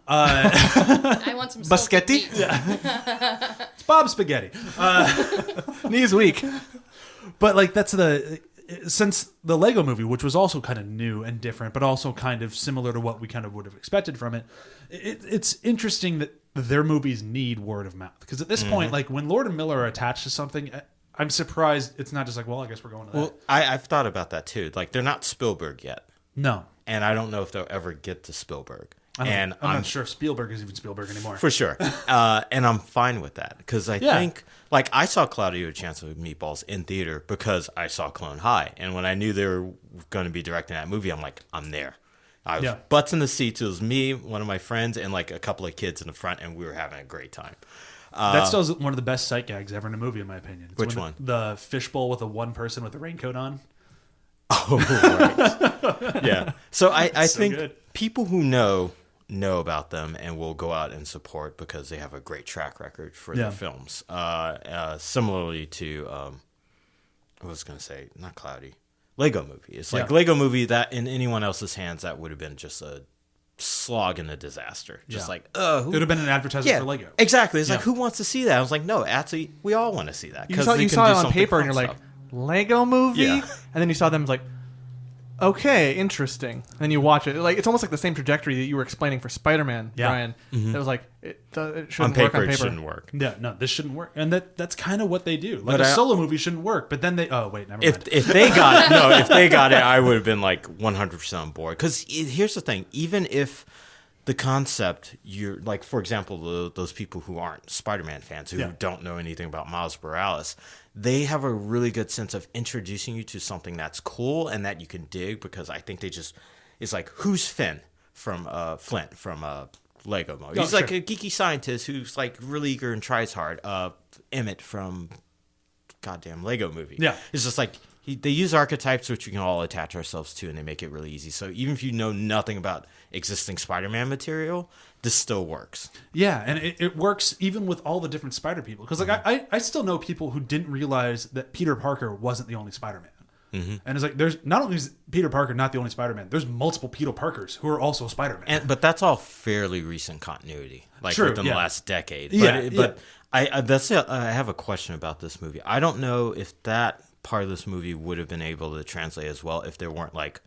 I want some salted Baschetti? meat. It's Bob Spaghetti. Knees weak. But like that's since the Lego Movie, which was also kind of new and different, but also kind of similar to what we kind of would have expected from it. It's interesting that their movies need word of mouth because at this point, like when Lord and Miller are attached to something, I'm surprised it's not just like, well, I guess we're going to that. Well, I've thought about that too. Like they're not Spielberg yet, No, and I don't know if they'll ever get to Spielberg. I'm not sure if Spielberg is even Spielberg anymore. For sure. And I'm fine with that because I think, like, I saw Cloudy with a Chance of Meatballs in theater because I saw Clone High. And when I knew they were going to be directing that movie, I'm like, I'm there. I was butts in the seats. It was me, one of my friends, and like a couple of kids in the front, and we were having a great time. That still is one of the best sight gags ever in a movie, in my opinion. It's Which when one? The fishbowl with one person with a raincoat on. Oh, right. Yeah. So I So think good. people who know about them and will go out and support because they have a great track record for their films. Similarly to, I was going to say, not Cloudy, Lego Movie. It's like Lego Movie that in anyone else's hands, that would have been just a slog and a disaster. Just like, it would have been an advertisement for Lego. Exactly. It's like, who wants to see that? I was like, no, actually, we all want to see that. You saw it on paper and you're like, Lego Movie? Yeah. And then you saw them like, okay, interesting. And then you watch it. Like it's almost like the same trajectory that you were explaining for Spider-Man, Brian. It was like, it shouldn't work on paper. It shouldn't work. Yeah, no, this shouldn't work. And that's kind of what they do. Like But a solo movie shouldn't work, but then they never mind. If they got it, if they got it, I would have been like 100% on board. Because here's the thing: even if the concept, you're like, for example, those people who aren't Spider-Man fans who don't know anything about Miles Morales, they have a really good sense of introducing you to something that's cool and that you can dig. Because I think it's like, who's Finn from Flint from Lego Movie? He's like a geeky scientist who's like really eager and tries hard. Emmett from goddamn Lego Movie. Yeah, it's just like they use archetypes which we can all attach ourselves to, and they make it really easy. So even if you know nothing about existing Spider-Man material, this still works. Yeah, and it works even with all the different Spider people. Because like I still know people who didn't realize that Peter Parker wasn't the only Spider-Man. And it's like, there's not only is Peter Parker not the only Spider-Man, there's multiple Peter Parkers who are also Spider-Man. But that's all fairly recent continuity, like True, within yeah. the last decade. Yeah, But I have a question about this movie. I don't know if that part of this movie would have been able to translate as well if there weren't like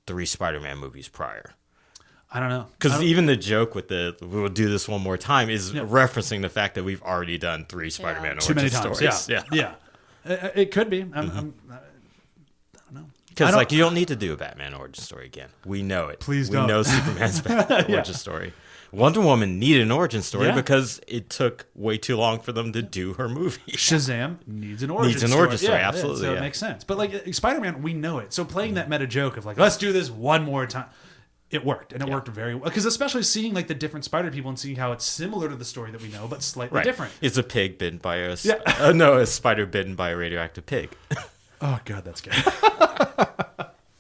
3 Spider-Man movies prior. I don't know. Because even the joke with the "we'll do this one more time" is referencing the fact that we've already done 3 Spider-Man Too many origin times. stories. Yeah. It could be. I don't know. Because like you don't need to do a Batman origin story again. We know it. Please we don't. know Superman's origin story. Wonder Woman needed an origin story Yeah. because it took way too long for them to do her movie. Shazam needs an origin story. Absolutely. So it makes sense. But like Spider-Man, we know it. So playing that meta joke of like, let's do this one more time. It worked, and it worked very well. Because especially seeing like the different Spider people and seeing how it's similar to the story that we know, but slightly different. It's a pig bitten by a a spider bitten by a radioactive pig. Oh God, that's good.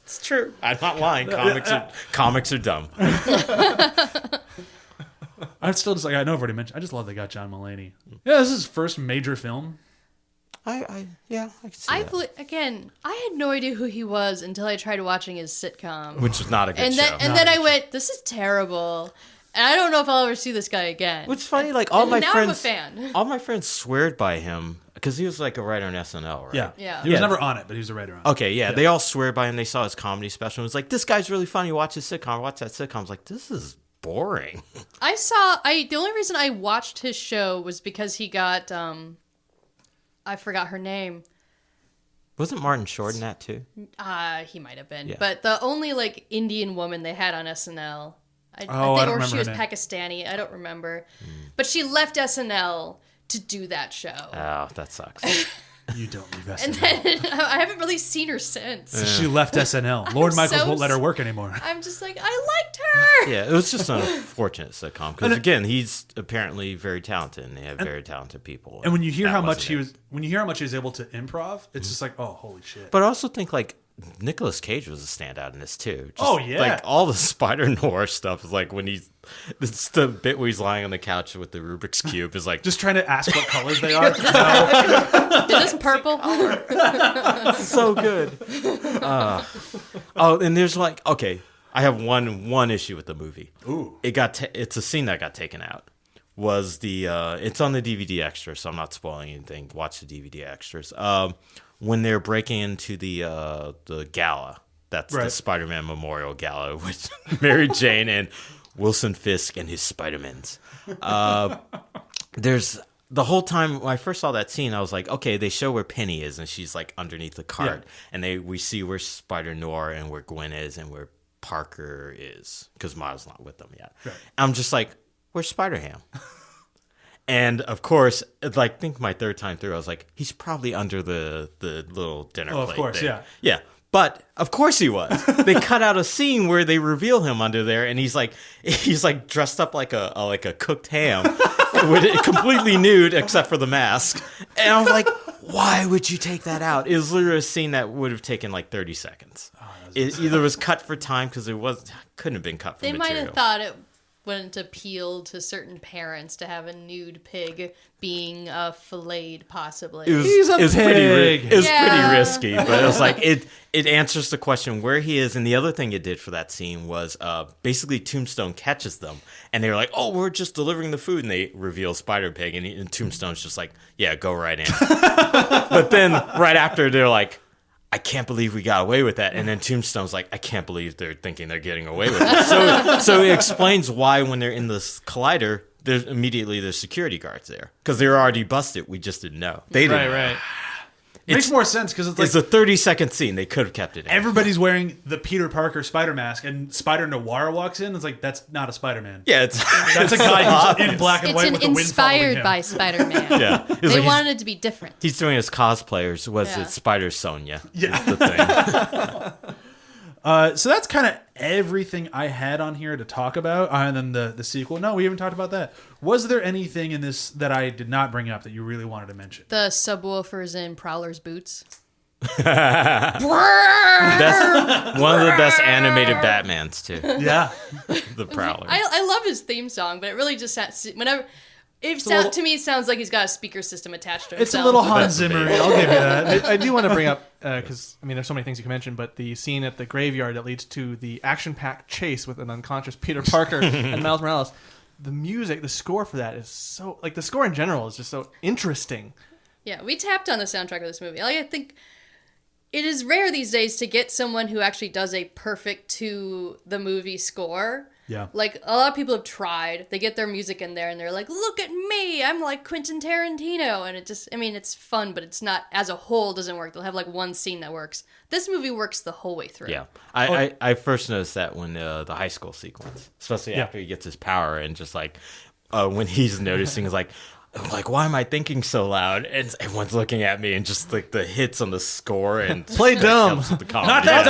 It's true. I'm not lying. Comics are dumb. I'm still just like, I know I've already mentioned. I just love they got John Mulaney. Yeah, this is his first major film. I can see that. Again, I had no idea who he was until I tried watching his sitcom. Which was not a good and show. then I went, this is terrible. And I don't know if I'll ever see this guy again. Which is funny, like all my now friends, I'm a fan. all my friends sweared by him because he was like a writer on SNL, right? Yeah. He was never on it, but he was a writer on it. Okay, yeah, they all swear by him. They saw his comedy special and was like, "This guy's really funny. Watch his sitcom. Watch that sitcom." I was like, "This is boring." The only reason I watched his show was because he got I forgot her name. Wasn't Martin Short in that too? He might have been. Yeah. But the only like Indian woman they had on SNL, I don't or remember she was her name. Pakistani. I don't remember. But she left SNL to do that show. Oh, that sucks. You don't leave And SNL. then I haven't really seen her since. She left SNL. Lord Michaels so won't let her work anymore. I'm just like, I liked her. Yeah, it was just an unfortunate sitcom because again, he's apparently very talented, and they have very talented people. And when you hear that how much wasn't he it. was, when you hear how much he was able to improv, it's just like, oh, holy shit. But I also think like Nicolas Cage was a standout in this too. Just, Oh, yeah. like all the Spider Noir stuff is like when it's the bit where he's lying on the couch with the Rubik's cube is like Just trying to ask what colors they are. Is this purple? so good. And there's like okay, I have one issue with the movie. Ooh. It's a scene that got taken out. Was the it's on the DVD extra, so I'm not spoiling anything. Watch the DVD extras. When they're breaking into the gala, that's the Right. Spider-Man Memorial Gala with Mary Jane and Wilson Fisk and his Spider-Mans. There's the whole time when I first saw that scene, I was like, okay, they show where Penny is, and she's like underneath the cart, and we see where Spider Noir and where Gwen is and where Parker is because Miles not with them yet. Right. I'm just like, where's Spider-Ham? And of course, like I think my third time through, I was like, he's probably under the little dinner plate. Oh, of course, thing. yeah. Yeah. But of course he was. They cut out a scene where they reveal him under there, and he's like dressed up like a cooked ham, with it completely nude except for the mask. And I was like, why would you take that out? It was literally a scene that would have taken like 30 seconds. It either was cut for time because couldn't have been cut for They material. might have thought it wouldn't appeal to certain parents to have a nude pig being filleted, possibly. He's a pig. It was Yeah. pretty risky, but it was like it answers the question where he is. And the other thing it did for that scene was basically Tombstone catches them, and they're like, "Oh, we're just delivering the food," and they reveal Spider Pig, and Tombstone's just like, "Yeah, go right in." But then right after they're like, I can't believe we got away with that. And then Tombstone's like, I can't believe they're thinking they're getting away with it. So it explains why when they're in this collider, there's security guards there. Because they were already busted. We just didn't know. They didn't. Right. Makes more sense because it's like It's a 30-second scene. They could have kept it in. everybody's wearing the Peter Parker Spider mask, and Spider Noir walks in. It's like, that's not a Spider-Man. Yeah, That's a guy who's in black and It's white with the wind following inspired him. by Spider-Man. Yeah. It's They like wanted it to be different. he's doing his cosplayers. Was Yeah. it Spider Sonia? Yeah. Is the thing. So that's kind of everything I had on here to talk about, and then the sequel. No, we haven't talked about that. Was there anything in this that I did not bring up that you really wanted to mention? The subwoofers in Prowler's boots. That's one of the best animated Batmans, too. Yeah. The Prowler. I love his theme song, but it really just sounds, whenever to me it sounds like he's got a speaker system attached to himself. It's a little Hans That's Zimmer. amazing. I'll give you that. I do want to bring up because I mean, there's so many things you can mention, but the scene at the graveyard that leads to the action-packed chase with an unconscious Peter Parker and Miles Morales. The music, the score for that is so like the score in general is just so interesting. Yeah, we tapped on the soundtrack of this movie. Like, I think it is rare these days to get someone who actually does a perfect to the movie score. Yeah. Like, a lot of people have tried. They get their music in there and they're like, look at me, I'm like Quentin Tarantino. And it just, I mean, it's fun, but it's not, as a whole, doesn't work. They'll have like one scene that works. This movie works the whole way through. Yeah. I first noticed that when the high school sequence, especially after he gets his power and just like when he's noticing is like, why am I thinking so loud? And everyone's looking at me, and just like the hits on the score and Play dumb. helps with the comedy. Not that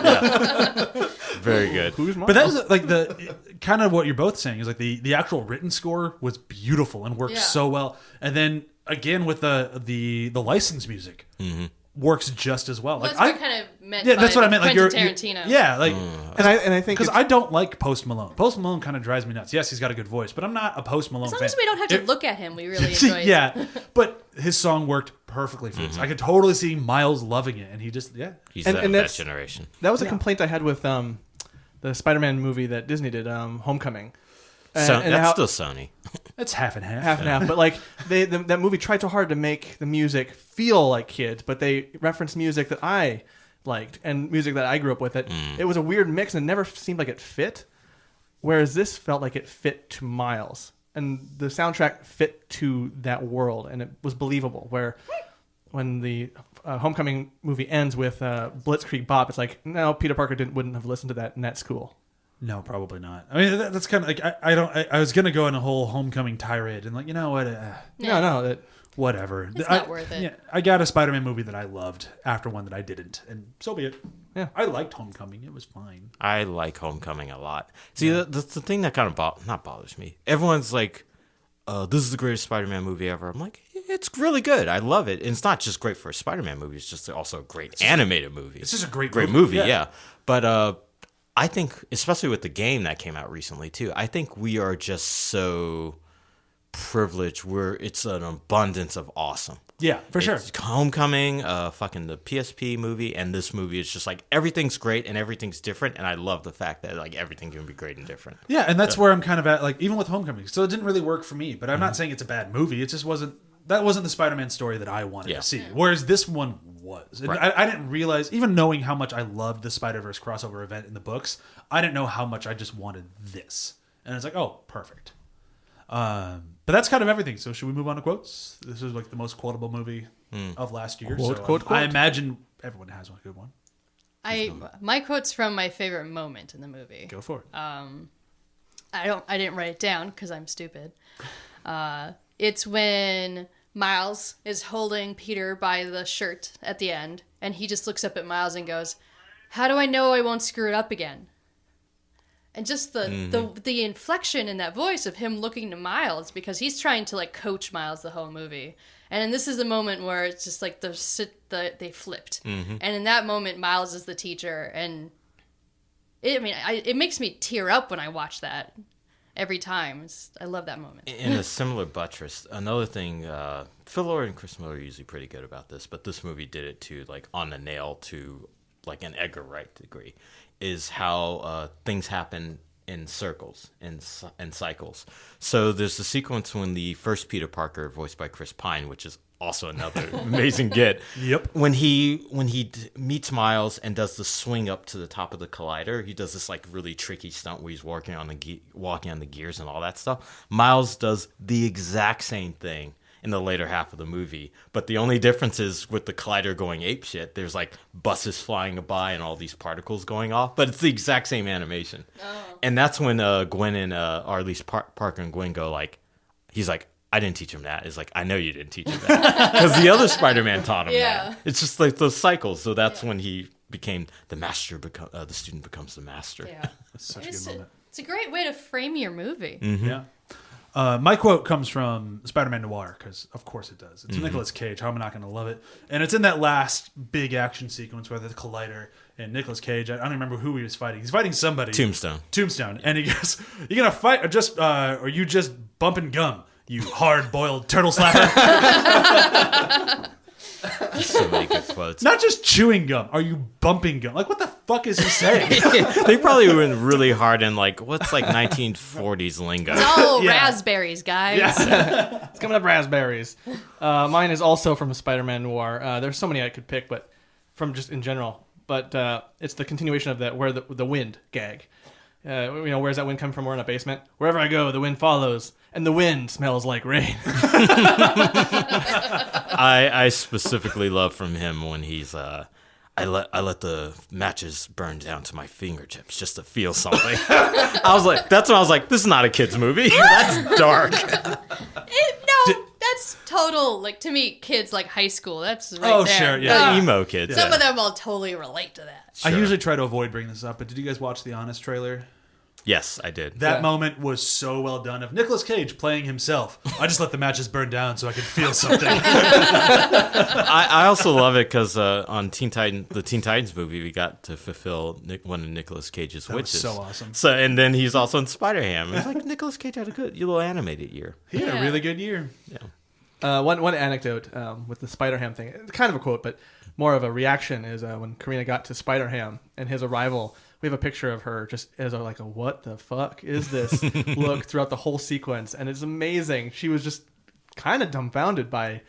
Yeah. Very good. But that was like the kind of what you're both saying is like the actual written score was beautiful and worked so well. And then again with the licensed music works just as well. Well, Like that's what I kind of meant. yeah, by that's what I meant. Like Quentin Tarantino. Yeah, like And I think because I don't like Post Malone. Post Malone kind of drives me nuts. Yes, he's got a good voice, but I'm not a Post Malone As long fan. as we don't have to look at him, we really enjoy it. Yeah, but his song worked perfectly for this. I could totally see Miles loving it, and he just He's And that that's- generation. that was a complaint I had with the Spider-Man movie that Disney did, Homecoming. So And that's how- still Sony. it's half and half. half and half, but like that movie tried so hard to make the music feel like kids, but they referenced music that I liked and music that I grew up with. It was a weird mix and it never seemed like it fit. Whereas this felt like it fit to Miles, and the soundtrack fit to that world, and it was believable. Where when the Homecoming movie ends with Blitzkrieg Bop, it's like no, Peter Parker wouldn't have listened to that, and that's cool. No, probably not. I mean, that's kind of like I was gonna go in a whole Homecoming tirade and like you know what, No, that. whatever. It's not worth it. Yeah, I got a Spider-Man movie that I loved after one that I didn't, and so be it. Yeah. I liked Homecoming. It was fine. I like Homecoming a lot. See, that's the thing that kind of not bothers me. Everyone's like, this is the greatest Spider-Man movie ever. I'm like, it's really good. I love it. And it's not just great for a Spider-Man movie. It's just also a great animated movie. It's just a great movie, yeah. But I think, especially with the game that came out recently, too, I think we are just so privileged where it's an abundance of awesome. Yeah, for sure. It's Homecoming, fucking the PSP movie, and this movie is just like everything's great and everything's different, and I love the fact that like everything can be great and different. Yeah, and that's where I'm kind of at. Like even with Homecoming, so it didn't really work for me. But I'm not saying it's a bad movie. It just wasn't. That wasn't the Spider-Man story that I wanted to see. Whereas this one was. And Right. I didn't realize, even knowing how much I loved the Spider-Verse crossover event in the books, I didn't know how much I just wanted this. And it's like, oh, perfect. But that's kind of everything. So should we move on to quotes? This is like the most quotable movie of last year. Quote, so quote, I quote. imagine everyone has one good one. My quote's from my favorite moment in the movie. Go for it. I didn't write it down because I'm stupid. It's when Miles is holding Peter by the shirt at the end, and he just looks up at Miles and goes, "How do I know I won't screw it up again?" And just the inflection in that voice of him looking to Miles, because he's trying to like coach Miles the whole movie. And this is the moment where it's just like they flipped. And in that moment, Miles is the teacher, and it makes me tear up when I watch that. Every time. I love that moment. In a similar buttress, another thing, Phil Lord and Chris Miller are usually pretty good about this, but this movie did it too, like on the nail to like an Edgar Wright degree, is how things happen in circles and cycles. So there's the sequence when the first Peter Parker, voiced by Chris Pine, which is also another amazing get. Yep. When he meets Miles and does the swing up to the top of the collider, he does this like really tricky stunt where he's walking on the gears and all that stuff. Miles does the exact same thing in the later half of the movie, but the only difference is with the collider going apeshit, there's like buses flying by and all these particles going off, but it's the exact same animation. And that's when Gwen and or at least Parker and Gwen go like, he's like, I didn't teach him that. It's like, I know you didn't teach him that. Because the other Spider-Man taught him that. It's just like those cycles. So that's when he became the master, the student becomes the master. Yeah. Such a good moment. It's a great way to frame your movie. Yeah. My quote comes from Spider-Man Noir, because of course it does. It's Nicolas Cage. How am I not going to love it? And it's in that last big action sequence where the collider and Nicolas Cage, I don't remember who he was fighting. He's fighting somebody. Tombstone. And he goes, "You going to fight or you just bumping gum, you hard-boiled turtle slapper?" So many good quotes. Not just chewing gum. Are you bumping gum? Like, what the fuck is he saying? They probably went really hard in like what's like 1940s lingo. Oh, Yeah. raspberries, guys. It's coming up raspberries. Mine is also from Spider-Man Noir. There's so many I could pick, but from just in general. But it's the continuation of that where the wind gag. Where's that wind come from? We're in a basement. Wherever I go, the wind follows, and the wind smells like rain. I specifically love from him when he's I let the matches burn down to my fingertips just to feel something. I was like, that's when I was like, this is not a kid's movie. That's dark. That's total, like, to me, kids like high school. That's right there. Sure, yeah. Emo kids. Some of them will totally relate to that. I Sure. usually try to avoid bringing this up, but did you guys watch the Honest trailer? Yes, I did. That moment was so well done of Nicolas Cage playing himself. I just let the matches burn down so I could feel something. I also love it because on the Teen Titans movie, we got to fulfill one of Nicolas Cage's That was wishes. so awesome. So, and then he's also in Spider-Ham. It's like Nicolas Cage had a good little animated year. He had a Yeah. really good year. Yeah. One anecdote with the Spider-Ham thing, it's kind of a quote, but more of a reaction, is when Karina got to Spider-Ham and his arrival. We have a picture of her just as a what the fuck is this look throughout the whole sequence, and it's amazing. She was just kind of dumbfounded by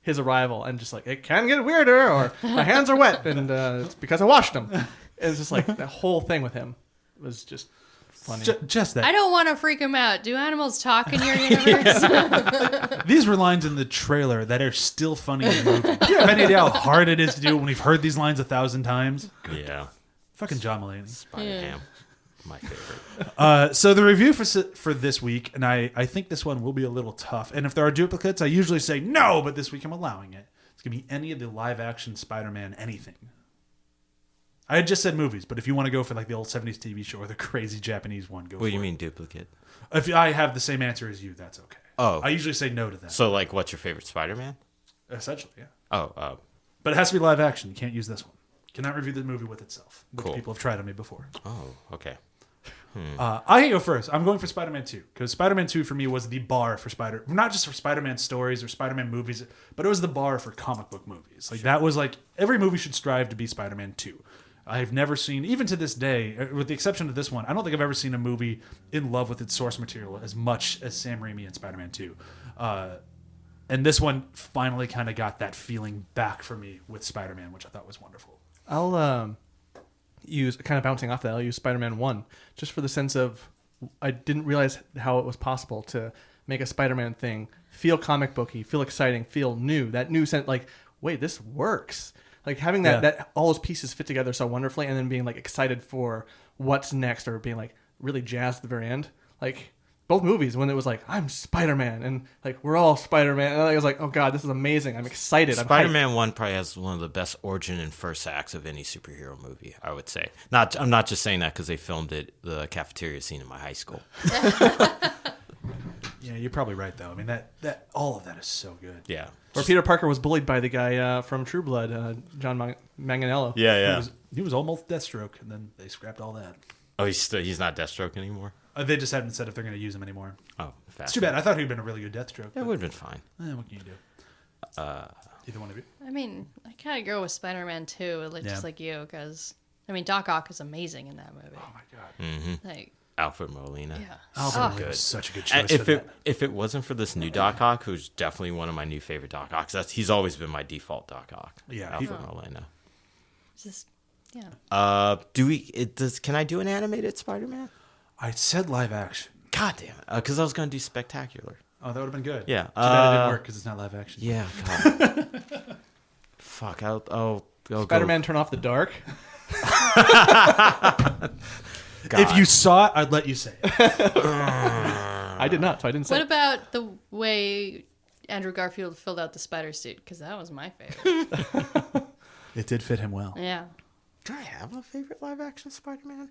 his arrival and just like, it can get weirder, or my hands are wet and it's because I washed them. It's just like that whole thing with him was just funny. Just that. I don't want to freak him out. Do animals talk in your universe? These were lines in the trailer that are still funny in the movie. Do you have any idea how hard it is to do when we've heard these lines 1,000 times? Yeah. Fucking John Mulaney. Spider-Ham. My favorite. So the review for this week, and I think this one will be a little tough. And if there are duplicates, I usually say no, but this week I'm allowing it. It's going to be any of the live-action Spider-Man anything. I had just said movies, but if you want to go for like the old 70s TV show or the crazy Japanese one, go for it. What do you mean duplicate? If I have the same answer as you, that's okay. Oh. I usually say no to that. So, like, what's your favorite Spider-Man? Essentially, yeah. Oh, But it has to be live action. You can't use this one. Cannot review the movie with itself, which Cool. people have tried on me before. okay. I can go first. I'm going for Spider-Man 2 because Spider-Man 2 for me was the bar for not just for Spider-Man stories or Spider-Man movies, but it was the bar for comic book movies. Like that was like every movie should strive to be Spider-Man 2. I've never seen, even to this day, with the exception of this one, I don't think I've ever seen a movie in love with its source material as much as Sam Raimi and Spider-Man 2. And this one finally kind of got that feeling back for me with Spider-Man, which I thought was wonderful. I'll use, kind of bouncing off that, I'll use Spider-Man 1 just for the sense of I didn't realize how it was possible to make a Spider-Man thing feel comic booky, feel exciting, feel new. That new sense, like, wait, this works. Like having that all those pieces fit together so wonderfully, and then being like excited for what's next, or being like really jazzed at the very end. Like both movies, when it was like, I'm Spider-Man, and like we're all Spider-Man, and I was like, oh god, this is amazing. I'm excited. Spider-Man 1 probably has one of the best origin and first acts of any superhero movie, I would say. I'm not just saying that because they filmed it, the cafeteria scene in my high school. Yeah, you're probably right though. I mean that all of that is so good. Yeah. Where Peter Parker was bullied by the guy from True Blood, John Manganiello. Yeah. He was almost Deathstroke, and then they scrapped all that. Oh, he's not Deathstroke anymore? They just haven't said if they're going to use him anymore. Oh, It's too bad. I thought he'd been a really good Deathstroke. It would have been fine. What can you do? Either one of you. I mean, I kind of go with Spider-Man 2, like, Yeah. just like you, because, I mean, Doc Ock is amazing in that movie. Oh my god. Like, Alfred Molina. yeah. Alfred Oh. was such a good choice If for that. if it wasn't for this new Doc Ock, who's definitely one of my new favorite Doc Ocks, he's always been my default Doc Ock. Yeah, Alfred Molina. It's just, yeah. Can I do an animated Spider-Man? I said live action. God damn it! Because I was gonna do Spectacular. Oh, that would have been good. Yeah. Too bad it didn't work because it's not live action. Yeah. God. Fuck. I'll go. Spider-Man Turn Off the Dark. If you saw it, I'd let you say it. I did not, so I didn't say What it. about the way Andrew Garfield filled out the spider suit? Because that was my favorite. It did fit him well. Yeah. Do I have a favorite live action Spider-Man?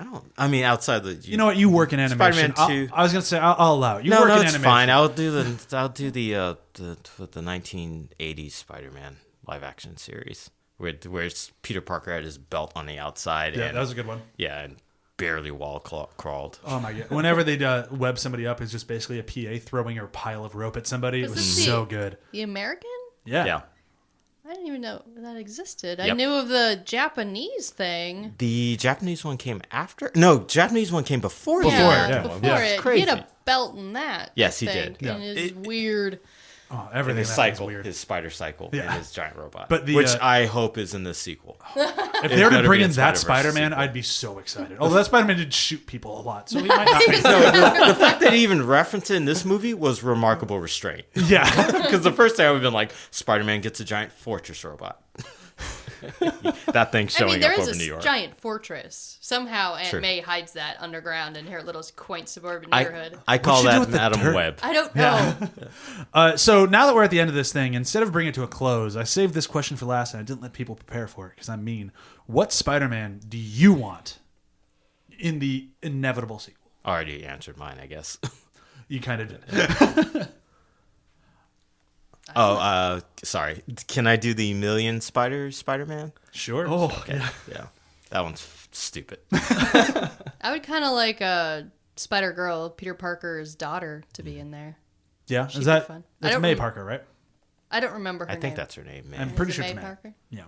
I don't. I mean, outside the. You know what? You work in animation. Spider-Man 2. I was gonna say I'll allow it. You No, work in it's animation. fine. I'll do the 1980s Spider-Man live action series where it's Peter Parker had his belt on the outside. Yeah, and, that was a good one. Yeah, and barely crawled. Oh my god! Whenever they'd web somebody up, it's just basically a PA throwing a pile of rope at somebody. It Was was this so the- good. The American? Yeah. Yeah. I didn't even know that existed. I Yep. knew of the Japanese thing. The Japanese one came after? No, Japanese one came before. the Before it, American yeah. Before one, which is it. crazy. He had a belt in that. Yes, I he think, did. And Yeah. it's weird. Oh, And everything his that cycle, weird. his spider cycle, Yeah. and his giant robot, But the, which I hope is in the sequel. If they were to better bring be in in that Spider-Verse Spider-Man, sequel. I'd be so excited. Although that Spider-Man did shoot people a lot, so he might not be. The fact that he even referenced it in this movie was remarkable restraint. Yeah. Because the first time I would have been like, Spider-Man gets a giant fortress robot. That thing's I showing mean, there up is over a New York. giant fortress. Somehow Aunt True. May hides that underground in her little quaint suburban I neighborhood. call What'd you do that with the Madam dirt? Web. I don't know. So now that we're at the end of this thing, instead of bringing it to a close, I saved this question for last, and I didn't let people prepare for it because I'm mean. What Spider-Man do you want in the inevitable sequel? Already answered mine, I guess. You kind of did. Sorry. Can I do the Million Spider-Man? Sure. Oh, Okay. Yeah. That one's stupid. I would kind of like Spider-Girl, Peter Parker's daughter, to be in there. Yeah. She'd Is be that fun. I that's don't May rem- Parker, right? I don't remember her I name. think that's her name, man. I'm pretty Is sure it it's May May. Parker? Yeah.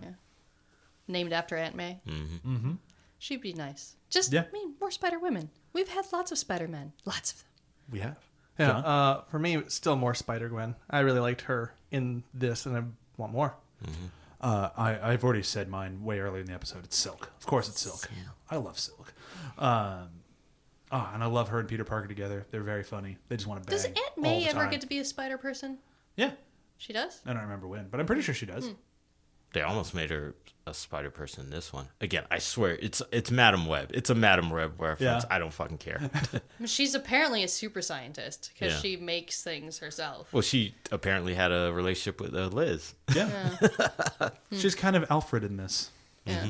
Named after Aunt May. Mm-hmm. She'd be nice. Just, Yeah. I mean, more Spider-Women. We've had lots of Spider-Men. Lots of them. We have. Yeah, John? for me, it's still more Spider-Gwen. I really liked her in this, and I want more. I've already said mine way earlier in the episode. It's Silk. Of course, it's Silk. I love Silk. And I love her and Peter Parker together. They're very funny. They just want to bang. Does Aunt all May the ever time. get to be a spider person? Yeah. She does? I don't remember when, but I'm pretty sure she does. They almost made her a spider person in this one. Again, I swear, it's Madam Web. It's a Madam Web reference. Yeah. I don't fucking care. She's apparently a super scientist because Yeah. she makes things herself. Well, she apparently had a relationship with Liz. Yeah. She's kind of Alfred in this. Yeah.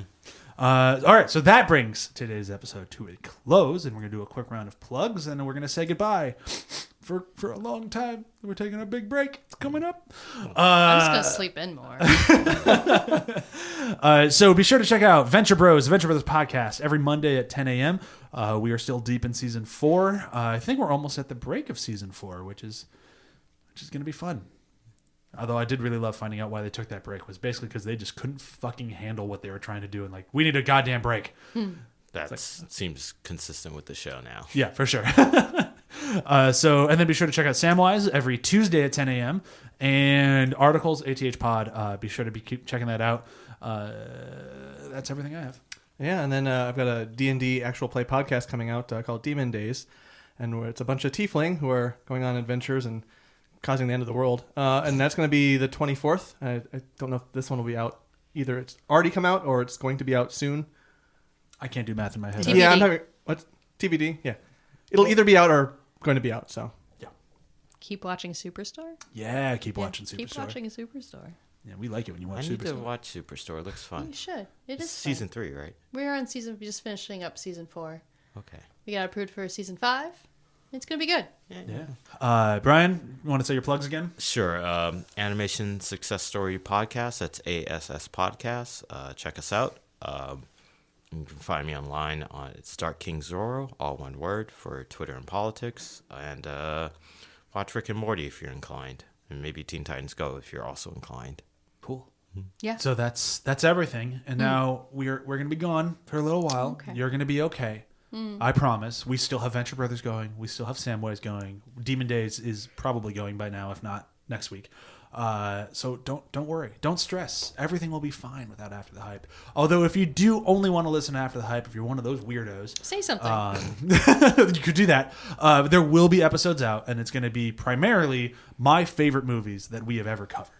All right, so that brings today's episode to a close, and we're going to do a quick round of plugs, and then we're going to say goodbye for a long time. We're taking a big break. It's coming up. I'm just going to sleep in more. So be sure to check out Venture Bros, the Venture Brothers podcast, every Monday at 10 a.m. We are still deep in season 4. I think we're almost at the break of season 4, which is going to be fun. Although I did really love finding out why they took that break was basically because they just couldn't fucking handle what they were trying to do, and like, we need a goddamn break. That seems consistent with the show now. Yeah, for sure. And then be sure to check out Samwise every Tuesday at 10 a.m. and articles, ATH Pod. Be sure to keep checking that out. That's everything I have. Yeah, and then I've got a D&D actual play podcast coming out called Demon Days, and where it's a bunch of tiefling who are going on adventures and causing the end of the world. And that's going to be the 24th. I don't know if this one will be out. Either it's already come out or it's going to be out soon. I can't do math in my head. TBD. Yeah, I'm having... What? TBD? Yeah. It'll either be out or going to be out, so... Keep watching Superstore? Yeah, keep Yeah, watching Superstore. Keep watching Superstore. Yeah, we like it when you I watch need to Superstore. watch Superstore. It looks fun. You should. It It's is season fun. 3, right? We're on season... We're just finishing up season 4. Okay. We got approved for season 5. It's going to be good. Yeah. Brian, you want to say your plugs again? Sure. Animation Success Story Podcast. That's ASS Podcast. Check us out. You can find me online on it's Dark King Zorro, all one word, for Twitter and politics. And watch Rick and Morty if you're inclined. And maybe Teen Titans Go if you're also inclined. Cool. Yeah. So that's everything. And now we're going to be gone for a little while. Okay. You're going to be okay. I promise. We still have Venture Brothers going. We still have Samwise going. Demon Days is probably going by now, if not next week. So don't worry. Don't stress. Everything will be fine without After the Hype. Although if you do only want to listen to After the Hype, if you're one of those weirdos, Say something. you could do that. There will be episodes out, and it's going to be primarily my favorite movies that we have ever covered.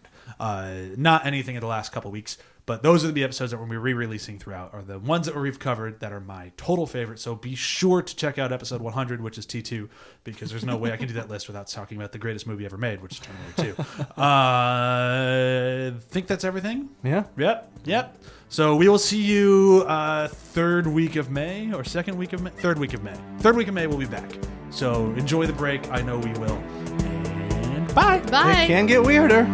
Not anything in the last couple weeks, but those are the episodes that we're re-releasing throughout, are the ones that we've covered that are my total favorite. So be sure to check out episode 100, which is T2, because there's no way I can do that list without talking about the greatest movie ever made, which is Terminator 2. Think that's everything? Yeah. Yep. So we will see you third week of May or second week of May? Third week of May. Third week of May we'll be back. So enjoy the break. I know we will. And bye. Bye. It can get weirder.